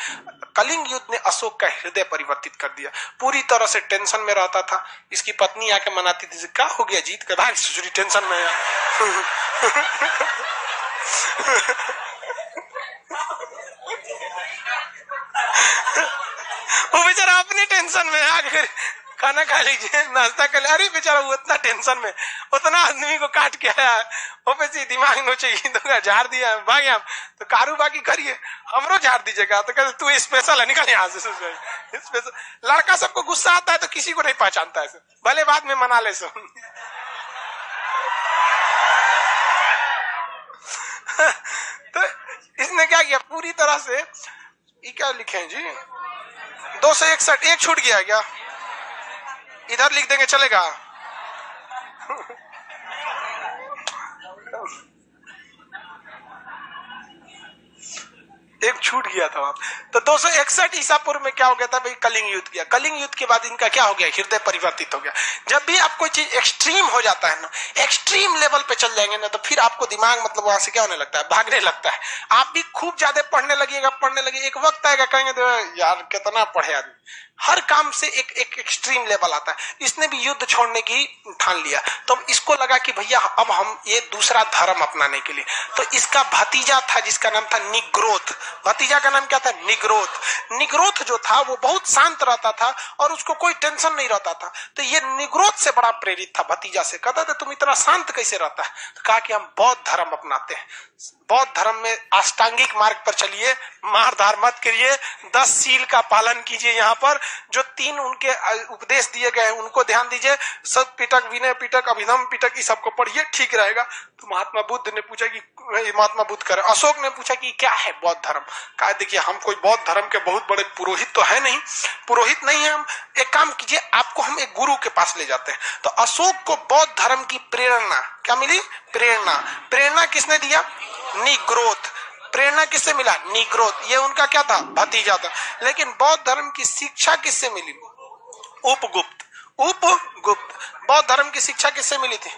S1: कलिंग युद्ध ने अशोक का हृदय परिवर्तित कर दिया। पूरी तरह से टेंशन में रहता था। इसकी पत्नी आके मनाती थी, क्या हो गया? जीत के भाग, ससुरी टेंशन में है। वो बेचारा अपनी टेंशन में आकर खाना खा लीजिए, नाश्ता कर ले, अरे बेचारा वो उतना टेंशन में, उतना आदमी को काट के आया, ओपे दिमाग नोचे तो झाड़ दिया भागे हम तो कारू बाकी करिए हमरो झाड़ दीजिएगा तो कहते तू स्पेशल है निकल यहाँ से स्पेशल। लड़का सबको गुस्सा आता है तो किसी को नहीं पहचानता है, भले बाद में मना ले सो। तो इसने क्या किया पूरी तरह से, ये क्या लिखे हैं जी 261 एक छूट गया क्या, इधर लिख देंगे चलेगा। एक छूट गया था वहां। तो 261 ईसा पूर्व में क्या हो गया था भाई, कलिंग युद्ध किया। कलिंग युद्ध के बाद इनका क्या हो गया, हृदय परिवर्तित हो गया। जब भी आप कोई चीज एक्सट्रीम हो जाता है ना, एक्सट्रीम लेवल पे चल जाएंगे ना, तो फिर आपको दिमाग मतलब वहां से क्या होने लगता है, भागने लगता है। आप भी खूब ज्यादा पढ़ने लगिए, एक वक्त आएगा कहेंगे तो यार कितना पढ़े आदमी, हर काम से एक एक्सट्रीम लेवल आता है। इसने भी युद्ध छोड़ने की ठान लिया, तो इसको लगा कि भैया अब हम ये दूसरा धर्म अपनाने के लिए। तो इसका भतीजा था जिसका नाम था निग्रोथ, भतीजा का नाम क्या था, निग्रोथ। निग्रोथ जो था वो बहुत शांत रहता था और उसको कोई टेंशन नहीं रहता था। तो ये निग्रोथ से बड़ा प्रेरित था भतीजा से, कहता था तुम इतना शांत कैसे रहता है, तो कहा कि हम बौद्ध धर्म अपनाते हैं। बौद्ध धर्म में अष्टांगिक मार्ग पर चलिए, मार धार मत करिए, 10 सील का पालन कीजिए। यहाँ पर जो 3 उनके उपदेश दिए गए हैं उनको ध्यान दीजिए, सत पिटक, विनय पिटक, अभिधम पिटक, इस सबको पढ़िए, ठीक रहेगा। तो महात्मा बुद्ध ने पूछा कि महात्मा बुद्ध करे, अशोक ने पूछा कि क्या है बौद्ध धर्म। कहा देखिए हम कोई बौद्ध धर्म के बहुत बड़े पुरोहित तो है नहीं, पुरोहित नहीं है हम, एक काम कीजिए आपको हम एक गुरु के पास ले जाते हैं। तो अशोक को बौद्ध धर्म की प्रेरणा क्या मिली, प्रेरणा किसने दिया, निग्रोथ। प्रेरणा किससे मिला, निग्रोथ। ये उनका क्या था, भतीजा था। लेकिन बौद्ध धर्म की शिक्षा किससे मिली, उपगुप्त। बौद्ध धर्म की शिक्षा किससे मिली थी,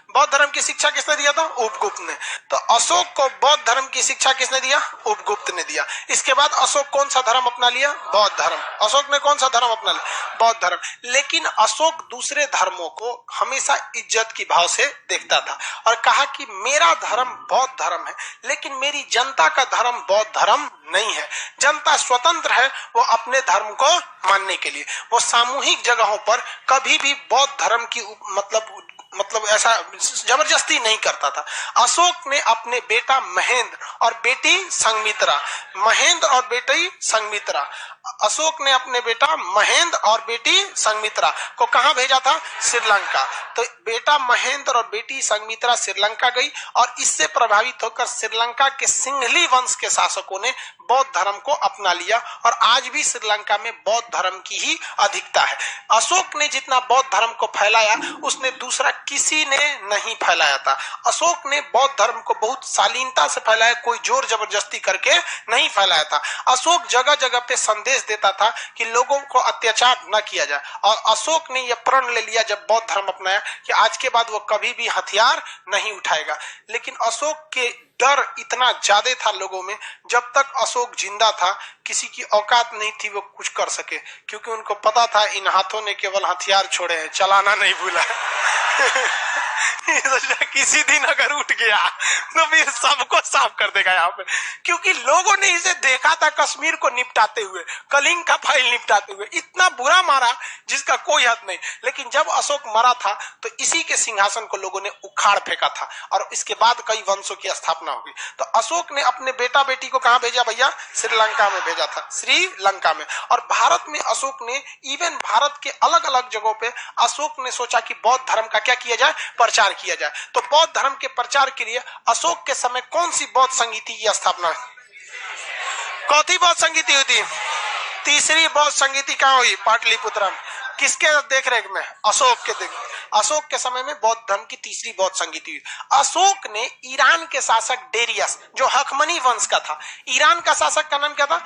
S1: बौद्ध धर्म की शिक्षा किसने दिया था, उपगुप्त ने। तो अशोक को बौद्ध धर्म की शिक्षा किसने दिया, उपगुप्त ने दिया। इसके बाद अशोक कौन सा धर्म अपना लिया, बौद्ध धर्म। अशोक ने कौन सा धर्म अपना लिया, बौद्ध धर्म। लेकिन अशोक दूसरे धर्मों को हमेशा इज्जत की भाव से देखता था और कहा कि मेरा धर्म बौद्ध धर्म है, लेकिन मेरी जनता का धर्म बौद्ध धर्म नहीं है। जनता स्वतंत्र है वो अपने धर्म को मानने के लिए। वो सामूहिक जगहों पर कभी भी बौद्ध धर्म की मतलब ऐसा जबरदस्ती नहीं करता था। अशोक ने अपने बेटा महेंद्र और बेटी संघमित्रा, अशोक ने अपने बेटा महेंद्र और बेटी संघमित्रा को कहां भेजा था, श्रीलंका। तो बेटा महेंद्र और बेटी संघमित्रा श्रीलंका गई और इससे प्रभावित होकर श्रीलंका के सिंघली वंश के शासकों ने बौद्ध धर्म को अपना लिया और आज भी श्रीलंका में बौद्ध धर्म की ही अधिकता है। अशोक ने जितना बौद्ध धर्म को फैलाया उसने दूसरा किसी ने नहीं फैलाया था। अशोक ने बौद्ध धर्म को बहुत शालीनता से फैलाया, कोई जोर जबरदस्ती करके नहीं फैलाया था। अशोक जगह जगह पे संदेश देता था कि लोगों को अत्याचार न किया जाए और अशोक ने यह प्रण ले लिया जब बौद्ध धर्म अपनाया कि आज के बाद वो कभी भी हथियार नहीं उठाएगा। लेकिन अशोक के डर इतना ज्यादा था लोगों में, जब तक अशोक जिंदा था किसी की औकात नहीं थी वो कुछ कर सके, क्योंकि उनको पता था इन हाथों ने केवल हथियार छोड़े हैं, चलाना नहीं भूला। किसी दिन अगर उठ गया तो फिर सबको साफ कर देगा यहाँ पे, क्योंकि लोगों ने इसे देखा था कश्मीर को निपटाते हुए, कलिंग का फाइल निपटाते हुए, इतना बुरा मारा जिसका कोई हद नहीं। लेकिन जब अशोक मरा था तो इसी के सिंहासन को लोगों ने उखाड़ फेंका था और इसके बाद कई वंशों की स्थापना हुई। तो अशोक ने अपने बेटा बेटी को कहां भेजा भैया, श्रीलंका में भेजा था, श्रीलंका में। और भारत में अशोक ने इवन भारत के अलग अलग जगहों पे अशोक ने सोचा कि बौद्ध धर्म का क्या किया जाए, प्रचार किया जाए। तो बौद्ध धर्म के प्रचार के लिए अशोक के समय कौन सी बौद्ध संगीति की स्थापना, कौन बौद्ध संगीति हुई थी, तीसरी बौद्ध संगीति कहां हुई, पाटलिपुत्र। किसके देख रेख में, अशोक के देख। अशोक के समय में बौद्ध धर्म की तीसरी बौद्ध संगीति हुई। अशोक ने ईरान के शासक डेरियस जो हकमनी वंश का था, ईरान का शासक का नाम क्या था,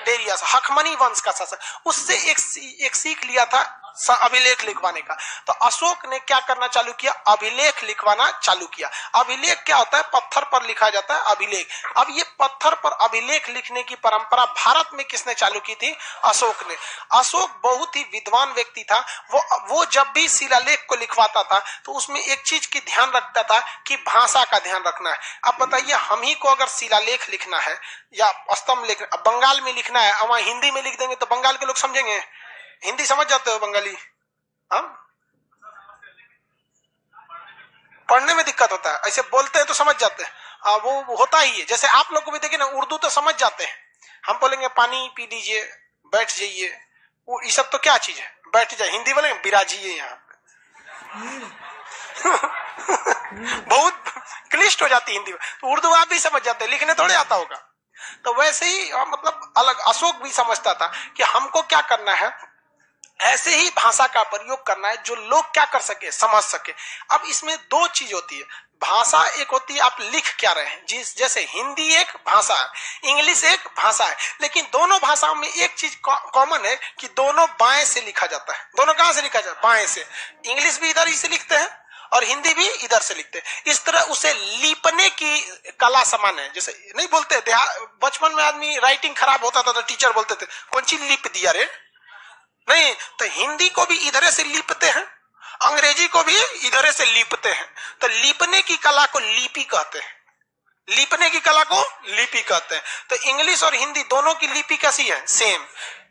S1: डेरियस, हकमनी वंश का शासक, उससे एक सीख लिया था अभिलेख लिखवाने का। तो अशोक ने क्या करना चालू किया, अभिलेख लिखवाना चालू किया। अभिलेख क्या होता है, पत्थर पर लिखा जाता है अभिलेख। अब ये पत्थर पर अभिलेख लिखने की परंपरा भारत में किसने चालू की थी, अशोक ने। अशोक बहुत ही विद्वान व्यक्ति था। वो जब भी शिलालेख को लिखवाता था तो उसमें एक चीज की ध्यान रखता था कि भाषा का ध्यान रखना है। अब बताइए हम ही को अगर शिलालेख लिखना है या स्तंभ लिखना, बंगाल में लिखना है, वहां हिंदी में लिख देंगे तो बंगाल के लोग समझेंगे, हिंदी समझ जाते हो बंगाली हम? पढ़ने में दिक्कत होता है, ऐसे बोलते हैं तो समझ जाते हैं। वो होता ही है। जैसे आप लोग को भी देखिए ना, उर्दू तो समझ जाते हैं, हम बोलेंगे पानी पी लीजिए, बैठ जाइए, ये सब तो क्या चीज है, बैठ जाए। हिंदी बोलेंगे बिराजिए यहाँ पे। बहुत क्लिष्ट हो जाती है हिंदी में, तो उर्दू आप भी समझ जाते हैं, लिखने थोड़े आता होगा। तो वैसे ही मतलब अलग अशोक भी समझता था कि हमको क्या करना है, ऐसे ही भाषा का प्रयोग करना है जो लोग क्या कर सके, समझ सके। अब इसमें दो चीज होती है, भाषा एक होती है आप लिख क्या रहे हैं, जिस जैसे हिंदी एक भाषा है, इंग्लिश एक भाषा है, लेकिन दोनों भाषाओं में एक चीज कॉमन है कि दोनों बाएं से लिखा जाता है। दोनों कहां से लिखा जाता है? बाएं से। इंग्लिश भी इधर ही से लिखते हैं और हिंदी भी इधर से लिखते हैं। इस तरह उसे लिपने की कला समान है। जैसे नहीं बोलते, बचपन में आदमी राइटिंग खराब होता था तो टीचर बोलते थे कौन सी लिप दिया रे, नहीं तो हिंदी को भी इधर से लिपते हैं, अंग्रेजी को भी इधर से लिपते हैं। तो लिपने की कला को लिपि कहते हैं, लिपने की कला को लिपि कहते हैं। तो इंग्लिश और हिंदी दोनों की लिपि कैसी है? सेम।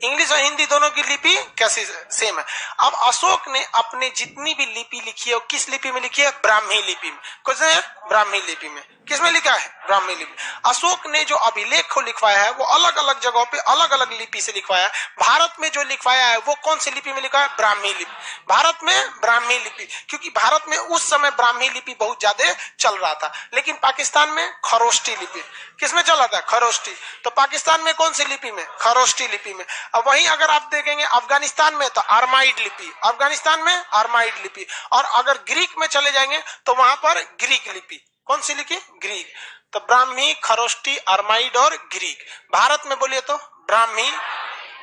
S1: इंग्लिश और हिंदी दोनों की लिपि कैसी सेम है। अब अशोक ने अपने जितनी भी लिपि लिखी है वो किस लिपि में लिखी है? ब्राह्मी लिपि में। कैसे है? ब्राह्मी लिपि में। किसमें लिखा है? ब्राह्मी लिपि। अशोक ने जो अभिलेख को लिखवाया है वो अलग अलग जगहों पे अलग अलग लिपि से लिखवाया है। भारत में जो लिखवाया है वो कौन सी लिपि में लिखा है? ब्राह्मी लिपि। भारत में ब्राह्मी लिपि, क्योंकि भारत में उस समय ब्राह्मी लिपि बहुत ज्यादा चल रहा था। लेकिन पाकिस्तान में खरोष्टी लिपि। किसमें चल रहा था? खरोष्टी। तो पाकिस्तान में कौन सी लिपि में? खरोष्टी लिपि में। अब वहीं अगर आप देखेंगे अफगानिस्तान में तो अरमाइड लिपि, अफगानिस्तान में अरमाइड लिपि। और अगर ग्रीक में चले जाएंगे तो वहां पर ग्रीक लिपि। कौन सी लिपि? ग्रीक। तो ब्राह्मी, खरोष्टी, अरमाइड और ग्रीक। भारत में बोलिए तो ब्राह्मी।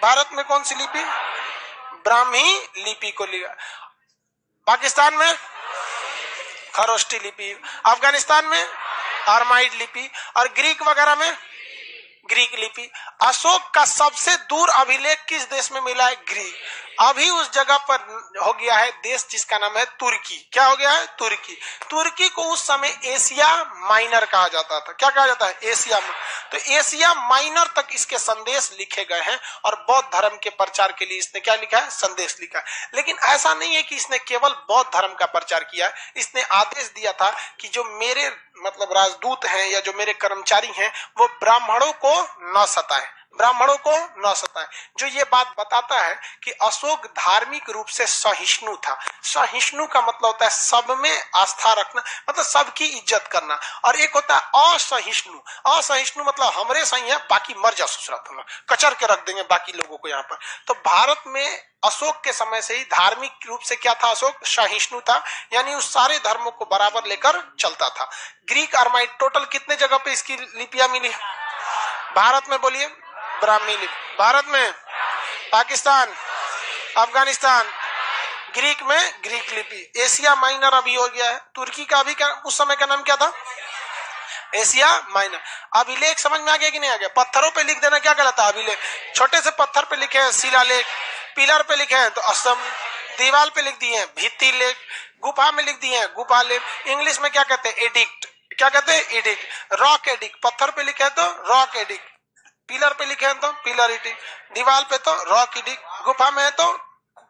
S1: भारत में कौन सी लिपि? ब्राह्मी लिपि को लिया। पाकिस्तान में खरोष्टी लिपि, अफगानिस्तान में अरमाइड लिपि और ग्रीक वगैरह में ग्रीक लिपि। अशोक का सबसे दूर अभिलेख किस देश में मिला है? ग्रीक। अभी उस जगह पर हो गया है देश जिसका नाम है तुर्की। क्या हो गया है? तुर्की। तुर्की को उस समय एशिया माइनर कहा जाता था। क्या कहा जाता है? एशिया। तो एशिया माइनर तक इसके संदेश लिखे गए हैं और बौद्ध धर्म के प्रचार के लिए इसने क्या लिखा है? संदेश लिखा है। लेकिन ऐसा नहीं है कि इसने केवल बौद्ध धर्म का प्रचार किया, इसने आदेश दिया था कि जो मेरे मतलब राजदूत हैं या जो मेरे कर्मचारी हैं वो ब्राह्मणों को न सताएं, ब्राह्मणों को न सताएं। जो ये बात बताता है कि अशोक धार्मिक रूप से सहिष्णु था। सहिष्णु का मतलब होता है सब में आस्था रखना, मतलब सबकी इज्जत करना। और एक होता है असहिष्णु। असहिष्णु मतलब हमरे सही है, बाकी मर जा ससुरा, कचर के रख देंगे बाकी लोगों को यहाँ पर। तो भारत में अशोक के समय से ही धार्मिक रूप से क्या था? अशोक सहिष्णु था, यानी उस सारे धर्मों को बराबर लेकर चलता था। ग्रीक अरमाइड टोटल कितने जगह पे इसकी लिपियां मिली? भारत में बोलिए ब्राह्मी लिपि, भारत में, पाकिस्तान, अफगानिस्तान, ग्रीक में ग्रीक लिपि। एशिया माइनर अभी हो गया है। तुर्की का अभी क्या उस समय का नाम क्या था? Asia minor. अभिलेख समझ में आ गया कि नहीं आ गया? पत्थरों पे लिख देना क्या कहलाता है? अभिलेख। छोटे से पत्थर पे लिखे हैं शिलालेख, पिलर पे लिखे हैं तो असम, दीवार पे लिख दिए हैं भित्ति लेख, गुफा में लिख दिए हैं गुफा लेख। इंग्लिश में क्या कहते हैं? एडिक्ट। क्या कहते हैं? एडिक्ट। Rock edict. पत्थर पे लिखे हैं तो रॉक एडिक्ट, पिलर पे लिखे हैं तो पिलर एडिक्ट, दीवार पे तो रॉक एडिक्ट, गुफा में है तो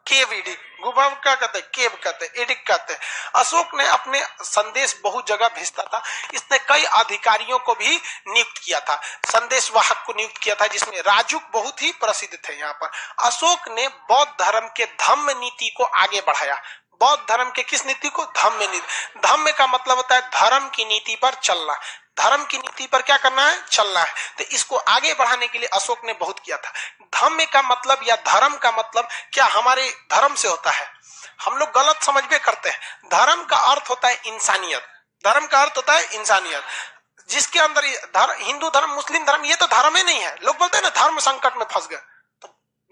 S1: केव एडिक्ट। गुफा क्या कहते हैं? केव कहते हैं, एडिक्ट कहते हैं। अशोक ने अपने संदेश बहुत जगह भेजता था। इसने कई अधिकारियों को भी नियुक्त किया था, संदेश वाहक को नियुक्त किया था, जिसमें राजुक बहुत ही प्रसिद्ध थे। यहाँ पर अशोक ने बौद्ध धर्म के धम्म नीति को आगे बढ़ाया। बौद्ध धर्म के किस नीति को? धम्म नीति। धम्म का मतलब होता है धर्म की नीति पर चलना। धर्म की नीति पर क्या करना है? चलना है। तो इसको आगे बढ़ाने के लिए अशोक ने बहुत किया था। धम्म का मतलब या धर्म का मतलब क्या हमारे धर्म से होता है? हम लोग गलत समझ में करते हैं। धर्म का अर्थ होता है इंसानियत। धर्म का अर्थ होता है इंसानियत, जिसके अंदर हिंदू धर्म, मुस्लिम धर्म, ये तो धर्म ही नहीं है। लोग बोलते हैं ना धर्म संकट में फंस गए,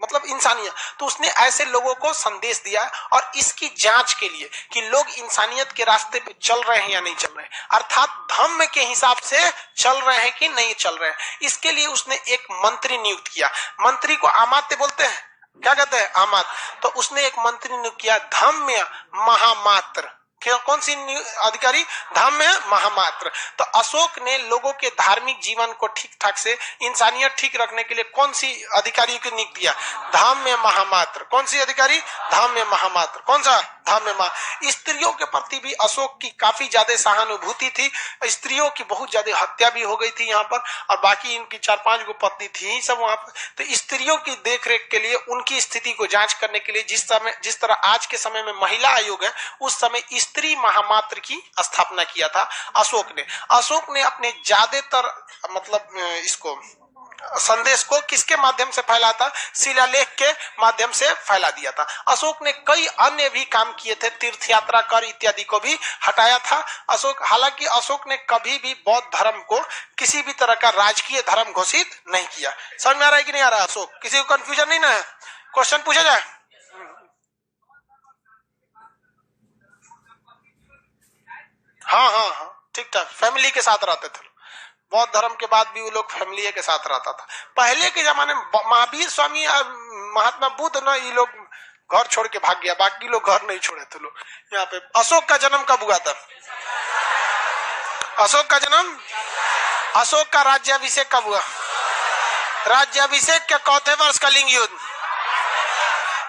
S1: मतलब इंसानियत। तो उसने ऐसे लोगों को संदेश दिया और इसकी जांच के लिए कि लोग इंसानियत के रास्ते पे चल रहे हैं या नहीं चल रहे हैं, अर्थात धम्म के हिसाब से चल रहे हैं कि नहीं चल रहे हैं। इसके लिए उसने एक मंत्री नियुक्त किया। मंत्री को आमात्य बोलते हैं। क्या कहते हैं? आमात्य। तो उसने एक मंत्री नियुक्त किया, धम्म महामात्र। कौन सी अधिकारी? धाम में महामात्र। तो अशोक ने लोगों के धार्मिक जीवन को ठीक ठाक से, इंसानियत ठीक रखने के लिए कौन सी अधिकारी को नियुक्त किया? धाम में महामात्र। कौन सी अधिकारी? धाम में महामात्र। कौन सा? धाम में महा। स्त्रियों के प्रति भी अशोक की काफी ज्यादा सहानुभूति थी। स्त्रियों की बहुत ज्यादा हत्या भी हो गई थी यहाँ पर, और बाकी इनकी 4-5 गो पत्नी थी सब वहां पर। तो स्त्रियों की देखरेख के लिए, उनकी स्थिति को जांच करने के लिए जिस तरह आज के समय में महिला आयोग है, उस समय स्त्री महामात्र की स्थापना किया था अशोक ने। अशोक ने अपने ज्यादातर मतलब इसको संदेश को किसके माध्यम से फैला था? शिलालेख के माध्यम से फैला दिया था। अशोक ने कई अन्य भी काम किए थे, तीर्थ यात्रा कर इत्यादि को भी हटाया था अशोक। हालांकि अशोक ने कभी भी बौद्ध धर्म को किसी भी तरह का राजकीय धर्म घोषित नहीं किया। समझ में आ रहा है कि नहीं आ रहा? अशोक, किसी को कंफ्यूजन नहीं ना है? क्वेश्चन पूछा जाए? हाँ हाँ हाँ, ठीक ठाक, फैमिली के साथ रहते थे। बौद्ध धर्म के बाद भी वो लोग फैमिली के साथ रहता था। पहले के जमाने में महावीर स्वामी, महात्मा बुद्ध ना, ये लोग घर छोड़ के भाग गया, बाकी लोग घर नहीं छोड़े थे लोग यहाँ पे। अशोक का जन्म कब हुआ था? अशोक का जन्म, अशोक का राज्याभिषेक कब हुआ? राज्याभिषेक के चौथे वर्ष कलिंग युद्ध।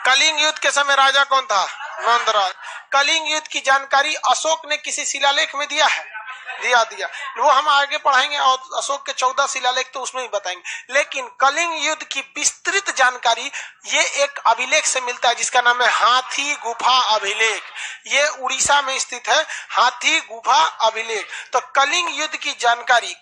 S1: कलिंग युद्ध के समय राजा कौन था? नंदराज। कलिंग युद्ध की जानकारी अशोक ने किसी शिलालेख में दिया है? दिया। वो हम आगे पढ़ाएंगे, और अशोक के 14 शिलालेख तो उसमें ही बताएंगे। लेकिन कलिंग युद्ध की विस्तृत जानकारी ये एक अभिलेख से मिलता है जिसका नाम है हाथी गुफा अभिलेख। ये उड़ीसा में स्थित है, हाथी गुफा अभिलेख। तो कलिंग युद्ध की जानकारी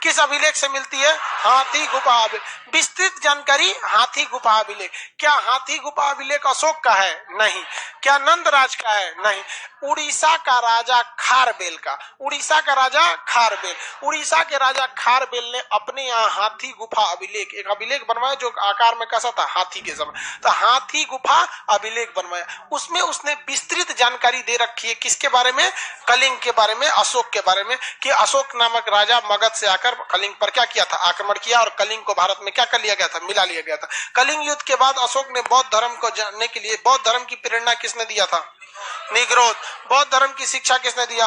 S1: किस अभिलेख से मिलती है? हाथी गुफा अभिलेख। विस्तृत जानकारी हाथी गुफा अभिलेख। क्या हाथी गुफा अभिलेख अशोक का है? नहीं। क्या नंदराज का है? नहीं। उड़ीसा का राजा खारबेल का। उड़ीसा का राजा खारबेल, उड़ीसा के राजा खारबेल ने अपने यहाँ हाथी गुफा अभिलेख, एक अभिलेख बनवाया जो आकार में कैसा था? हाथी के समय। तो हाथी गुफा अभिलेख बनवाया, उसमें उसने विस्तृत जानकारी दे रखी है किसके बारे में? कलिंग के बारे में, अशोक के बारे में, कि अशोक नामक राजा मगध से आकर कलिंग पर क्या किया था? आक्रमण किया, और कलिंग को भारत में क्या कर लिया गया था? मिला लिया गया था। कलिंग युद्ध के बाद अशोक ने बौद्ध धर्म को जानने के लिए, बौद्ध धर्म की प्रेरणा किसने दिया था? निग्रोध। बौद्ध धर्म की शिक्षा किसने दिया?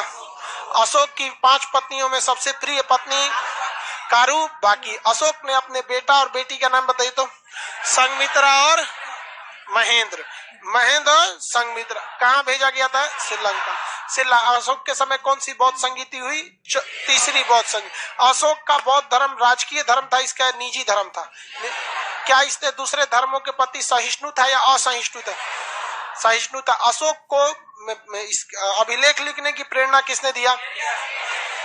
S1: अशोक की 5 पत्नियों में सबसे प्रिय पत्नी कारू। बाकी अशोक ने अपने बेटा और बेटी का नाम बताइए तो? संघमित्रा और महेंद्र। महेंद्र और संघमित्रा। कहाँ भेजा गया था? श्रीलंका। अशोक के समय कौन सी बौद्ध संगीति हुई? तीसरी बौद्ध संगीति। अशोक का बौद्ध धर्म राजकीय धर्म था, इसका निजी धर्म था। क्या इसने दूसरे धर्मों के प्रति सहिष्णु था या असहिष्णु था? सहिष्णु था। अशोक को इस अभिलेख लिखने की प्रेरणा किसने दिया?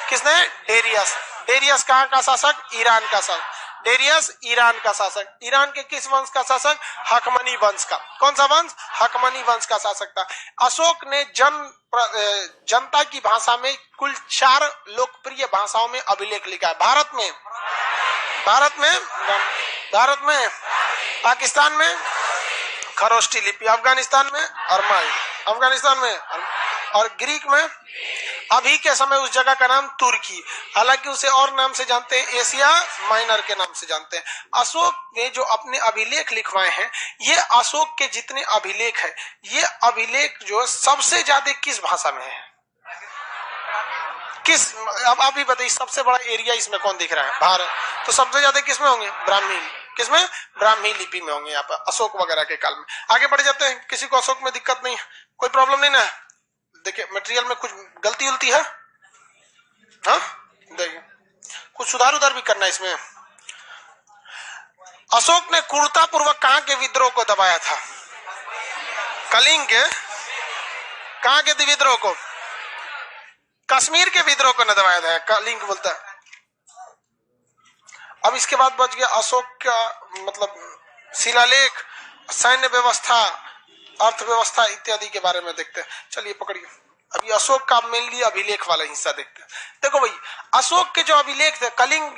S1: किसने? डेरियस। डेरियस कहाँ का शासक? ईरान का शासक। डेरियस ईरान का शासक। ईरान के किस वंश का शासक? हकमनी वंश का। कौन सा वंश? हकमनी वंश का शासक था। अशोक ने जनता की भाषा में कुल 4 लोकप्रिय भाषाओं में अभिलेख लिखा है। भारत में, पाकिस्तान में खरोष्टी लिपि, अफगानिस्तान में अरमाई, और ग्रीक में। अभी के समय उस जगह का नाम तुर्की, हालांकि उसे और नाम से जानते हैं, एशिया माइनर के नाम से जानते हैं। अशोक ने जो अपने अभिलेख लिखवाए हैं, ये अशोक के जितने अभिलेख है, ये अभिलेख जो सबसे ज्यादा किस भाषा में है? किस? अब आप ही बताइए, सबसे बड़ा एरिया इसमें कौन दिख रहा है? भारत। तो सबसे ज्यादा किस में होंगे? ब्राह्मी। किसमें? ब्राह्मी लिपि में होंगे यहाँ पर, अशोक वगैरह के काल में। आगे बढ़ जाते हैं। किसी को अशोक में दिक्कत नहीं है? कोई प्रॉब्लम नहीं ना? देखिए मटेरियल में कुछ गलती उलती है? हाँ, देखिए कुछ सुधार उधार भी करना है इसमें। अशोक ने क्रूरता पूर्वक कहाँ के विद्रोह को दबाया था? कलिंग के। कहाँ के विद्रोह को? कश्मीर के विद्रोह को न दबाया था, कलिंग बोलता है। अब इसके बाद बच गया अशोक का मतलब शिलालेख, सैन्य व्यवस्था, अर्थव्यवस्था इत्यादि के बारे में देखते हैं। चलिए पकड़िए, अभी अशोक का मेनली अभिलेख वाला हिस्सा देखते हैं। देखो भाई, अशोक के जो अभिलेख थे, कलिंग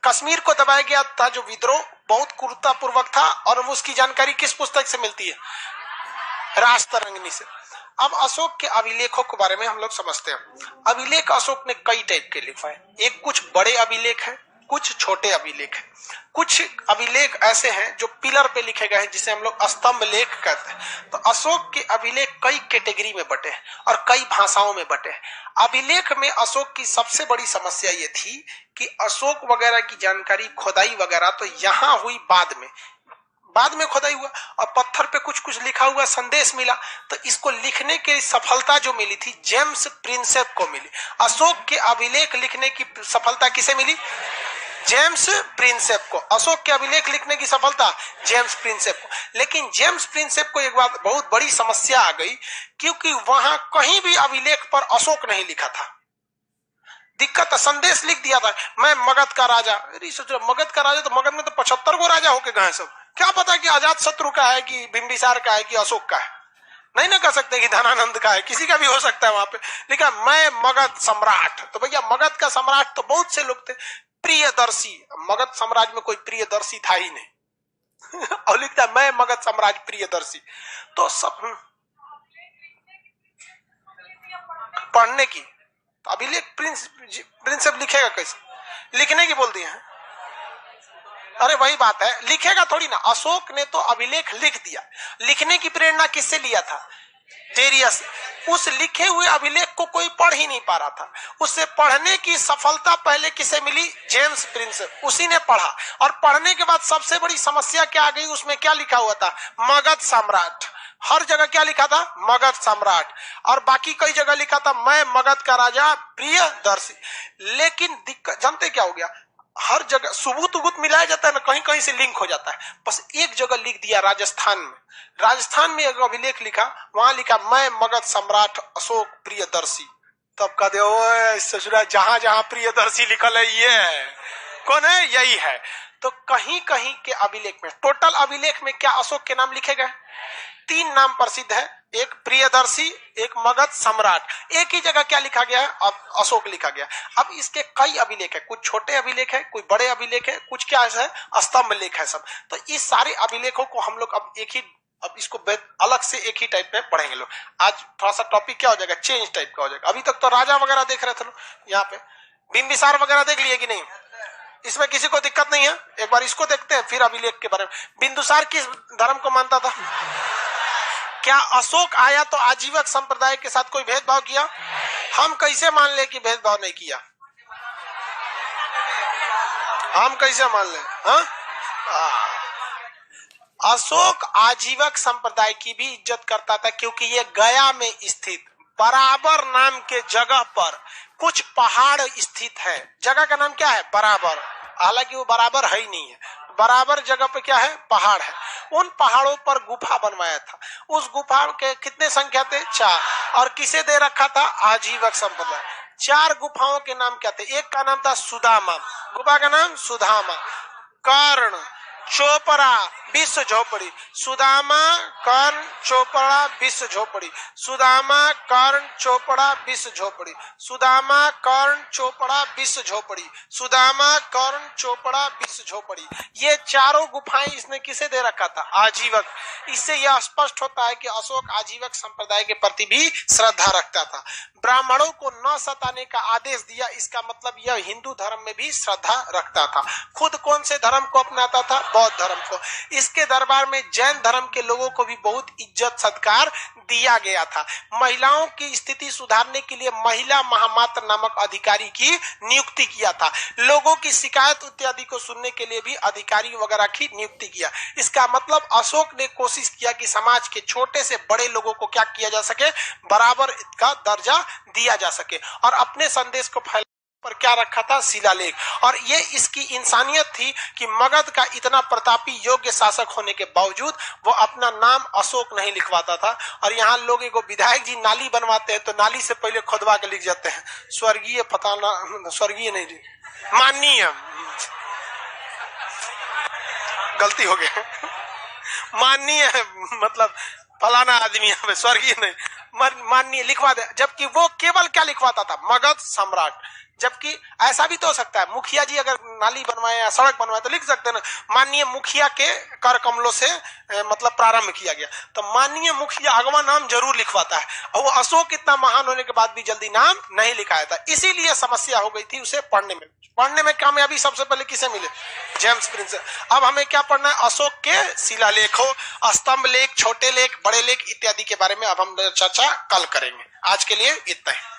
S1: कश्मीर को दबाया गया था जो विद्रोह, बहुत क्रूरता पूर्वक था, और उसकी जानकारी किस पुस्तक से मिलती है? राजतरंगिणी से। अब अशोक के अभिलेखों के बारे में हम लोग समझते हैं। अभिलेख अशोक ने कई टाइप के लिखवाए। एक कुछ बड़े अभिलेख है, कुछ छोटे अभिलेख हैं। कुछ अभिलेख ऐसे हैं जो पिलर पे लिखे गए हैं, जिसे हम लोग स्तंभ लेख कहते हैं। तो अशोक के अभिलेख कई कैटेगरी में बटे हैं और कई भाषाओं में बटे हैं। अभिलेख में अशोक की सबसे बड़ी समस्या ये थी कि अशोक वगैरह की जानकारी, खोदाई वगैरह तो यहां हुई बाद में खोदाई हुआ और पत्थर पे कुछ कुछ लिखा हुआ संदेश मिला। तो इसको लिखने की सफलता जो मिली थी जेम्स प्रिंसेप को मिली। अशोक के अभिलेख लिखने की सफलता किसे मिली? जेम्स प्रिंसेप को। अशोक के अभिलेख लिखने की सफलता जेम्स प्रिंसेप को। लेकिन जेम्स प्रिंसेप को एक बात बहुत बड़ी समस्या आ गई, क्योंकि वहां कहीं भी अभिलेख पर अशोक नहीं लिखा था। दिक्कत, संदेश लिख दिया था, मैं मगध का राजा। सोच रहे मगध का राजा, तो मगध में तो 75 गो राजा होके गए सब, क्या पता कि अजात शत्रु का है कि बिंबिसार का है कि अशोक का है। नहीं ना कह सकते कि धनानंद का है, किसी का भी हो सकता है। वहां पे लिखा मैं मगध सम्राट। तो भैया मगध का सम्राट तो बहुत से लोग थे। प्रियदर्शी, मगध साम्राज्य में कोई प्रियदर्शी था ही नहीं और लिखता मैं मगध साम्राज्य प्रियदर्शी। तो सब पढ़ने की, तो अभिलेख प्रिंसेप लिखेगा कैसे? लिखने की बोल दिए हैं। अरे वही बात है, लिखेगा थोड़ी ना। अशोक ने तो अभिलेख लिख दिया। लिखने की प्रेरणा किससे लिया था? टेरियस। उस लिखे हुए अभिलेख को कोई पढ़ ही नहीं पा रहा था। उससे पढ़ने की सफलता पहले किसे मिली? James Prinsep. उसी ने पढ़ा और पढ़ने के बाद सबसे बड़ी समस्या क्या आ गई? उसमें क्या लिखा हुआ था? मगध सम्राट। हर जगह क्या लिखा था? मगध सम्राट। और बाकी कई जगह लिखा था मैं मगध का राजा प्रियदर्शी। लेकिन दिक्कत जानते क्या हो गया? हर जगह सुबूत उबूत मिलाया जाता है ना, कहीं कहीं से लिंक हो जाता है। बस एक जगह लिख दिया राजस्थान में। राजस्थान में एक अभिलेख लिखा, वहां लिखा मैं मगध सम्राट अशोक प्रियदर्शी। तब कह दे ससुरा, जहां जहां प्रियदर्शी लिखल है ये है, कौन है? यही है। तो कहीं कहीं के अभिलेख में, टोटल अभिलेख में क्या अशोक के नाम लिखे गए? 3 नाम प्रसिद्ध है, एक प्रियदर्शी, एक मगध सम्राट। एक ही जगह क्या लिखा गया है? अब अशोक लिखा गया। अब इसके कई अभिलेख है, कुछ छोटे अभिलेख है, कुछ बड़े अभिलेख है, कुछ क्या है स्तंभ लेख है सब। तो इस सारे अभिलेखों को हम लोग अब इसको अलग से एक ही टाइप में पढ़ेंगे लोग। आज थोड़ा सा टॉपिक क्या हो जाएगा? चेंज टाइप का हो जाएगा। अभी तक तो राजा वगैरह देख रहे थे लोग, यहाँ पे बिंबिसार वगैरह देख लिए कि नहीं? इसमें किसी को दिक्कत नहीं है? एक बार इसको देखते हैं, फिर अभिलेख के बारे में। बिंदुसार किस धर्म को मानता था? क्या अशोक आया तो आजीवक संप्रदाय के साथ कोई भेदभाव किया? हम कैसे मान ले कि भेदभाव नहीं किया? हम कैसे मान ले? अशोक आजीवक संप्रदाय की भी इज्जत करता था, क्योंकि ये गया में स्थित बराबर नाम के जगह पर कुछ पहाड़ स्थित है। जगह का नाम क्या है? बराबर। हालांकि वो बराबर है ही नहीं है, बराबर जगह पे क्या है? पहाड़ है। उन पहाड़ों पर गुफा बनवाया था। उस गुफा के कितने संख्या थे? 4। और किसे दे रखा था? आजीवक संप्रदाय। 4 गुफाओं के नाम क्या थे? एक का नाम था सुदामा, गुफा का नाम सुदामा। कर्ण, चोपड़ा, विश्व झोपड़ी। सुदामा, कर्ण, चोपड़ा, विश्व झोपड़ी। सुदामा, कर्ण, चोपड़ा, विश्व झोपड़ी। सुदामा, कर्ण, चोपड़ा, विश्व झोपड़ी। सुदामा, कर्ण, चोपड़ा, विश्व झोपड़ी। ये 4 गुफाएं इसने किसे दे रखा था? आजीवक। इससे यह स्पष्ट होता है कि अशोक आजीवक संप्रदाय के प्रति भी श्रद्धा रखता था। ब्राह्मणों को न सताने का आदेश दिया, इसका मतलब यह हिंदू धर्म में भी श्रद्धा रखता था। खुद कौन से धर्म को अपनाता था? बौद्ध धर्म को। इसके दरबार में जैन धर्म के लोगों को भी बहुत इज्जत सत्कार दिया गया था। महिलाओं की स्थिति सुधारने के लिए महिला महामात्र नामक अधिकारी की नियुक्ति किया था। लोगों की शिकायत इत्यादि को सुनने के लिए भी अधिकारी वगैरह की नियुक्ति किया। इसका मतलब अशोक ने कोशिश किया कि समाज के छोटे से बड़े लोगों को क्या किया जा सके? बराबर का दर्जा दिया जा सके। और अपने संदेश को फैलाने पर क्या रखा था? शिलालेख। और ये इसकी इंसानियत थी कि मगध का इतना प्रतापी योग्य शासक होने के बावजूद वो अपना नाम अशोक नहीं लिखवाता था। और यहाँ लोग एगो विधायक जी नाली बनवाते हैं तो नाली से पहले खुदवा के लिख जाते हैं स्वर्गीय फलाना, स्वर्गीय नहीं जी, माननीय, गलती हो गया, माननीय है मतलब फलाना आदमी है, स्वर्गीय नहीं, माननीय लिखवा दे। जबकि वो केवल क्या लिखवाता था? मगध सम्राट। जबकि ऐसा भी तो हो सकता है, मुखिया जी अगर नाली बनवाए या सड़क बनवाए तो लिख सकते हैं ना, माननीय मुखिया के कर कमलों से मतलब प्रारंभ किया गया। तो माननीय मुखिया अगवा नाम जरूर लिखवाता है, और वो अशोक इतना महान होने के बाद भी जल्दी नाम नहीं लिखाया था, इसीलिए समस्या हो गई थी उसे पढ़ने में कामयाबी सबसे पहले किसे मिले? James Prince. अब हमें क्या पढ़ना है? अशोक के शिलालेखों, स्तंभ लेख, छोटे लेख, बड़े लेख इत्यादि के बारे में अब हम चर्चा कल करेंगे। आज के लिए इतना ही।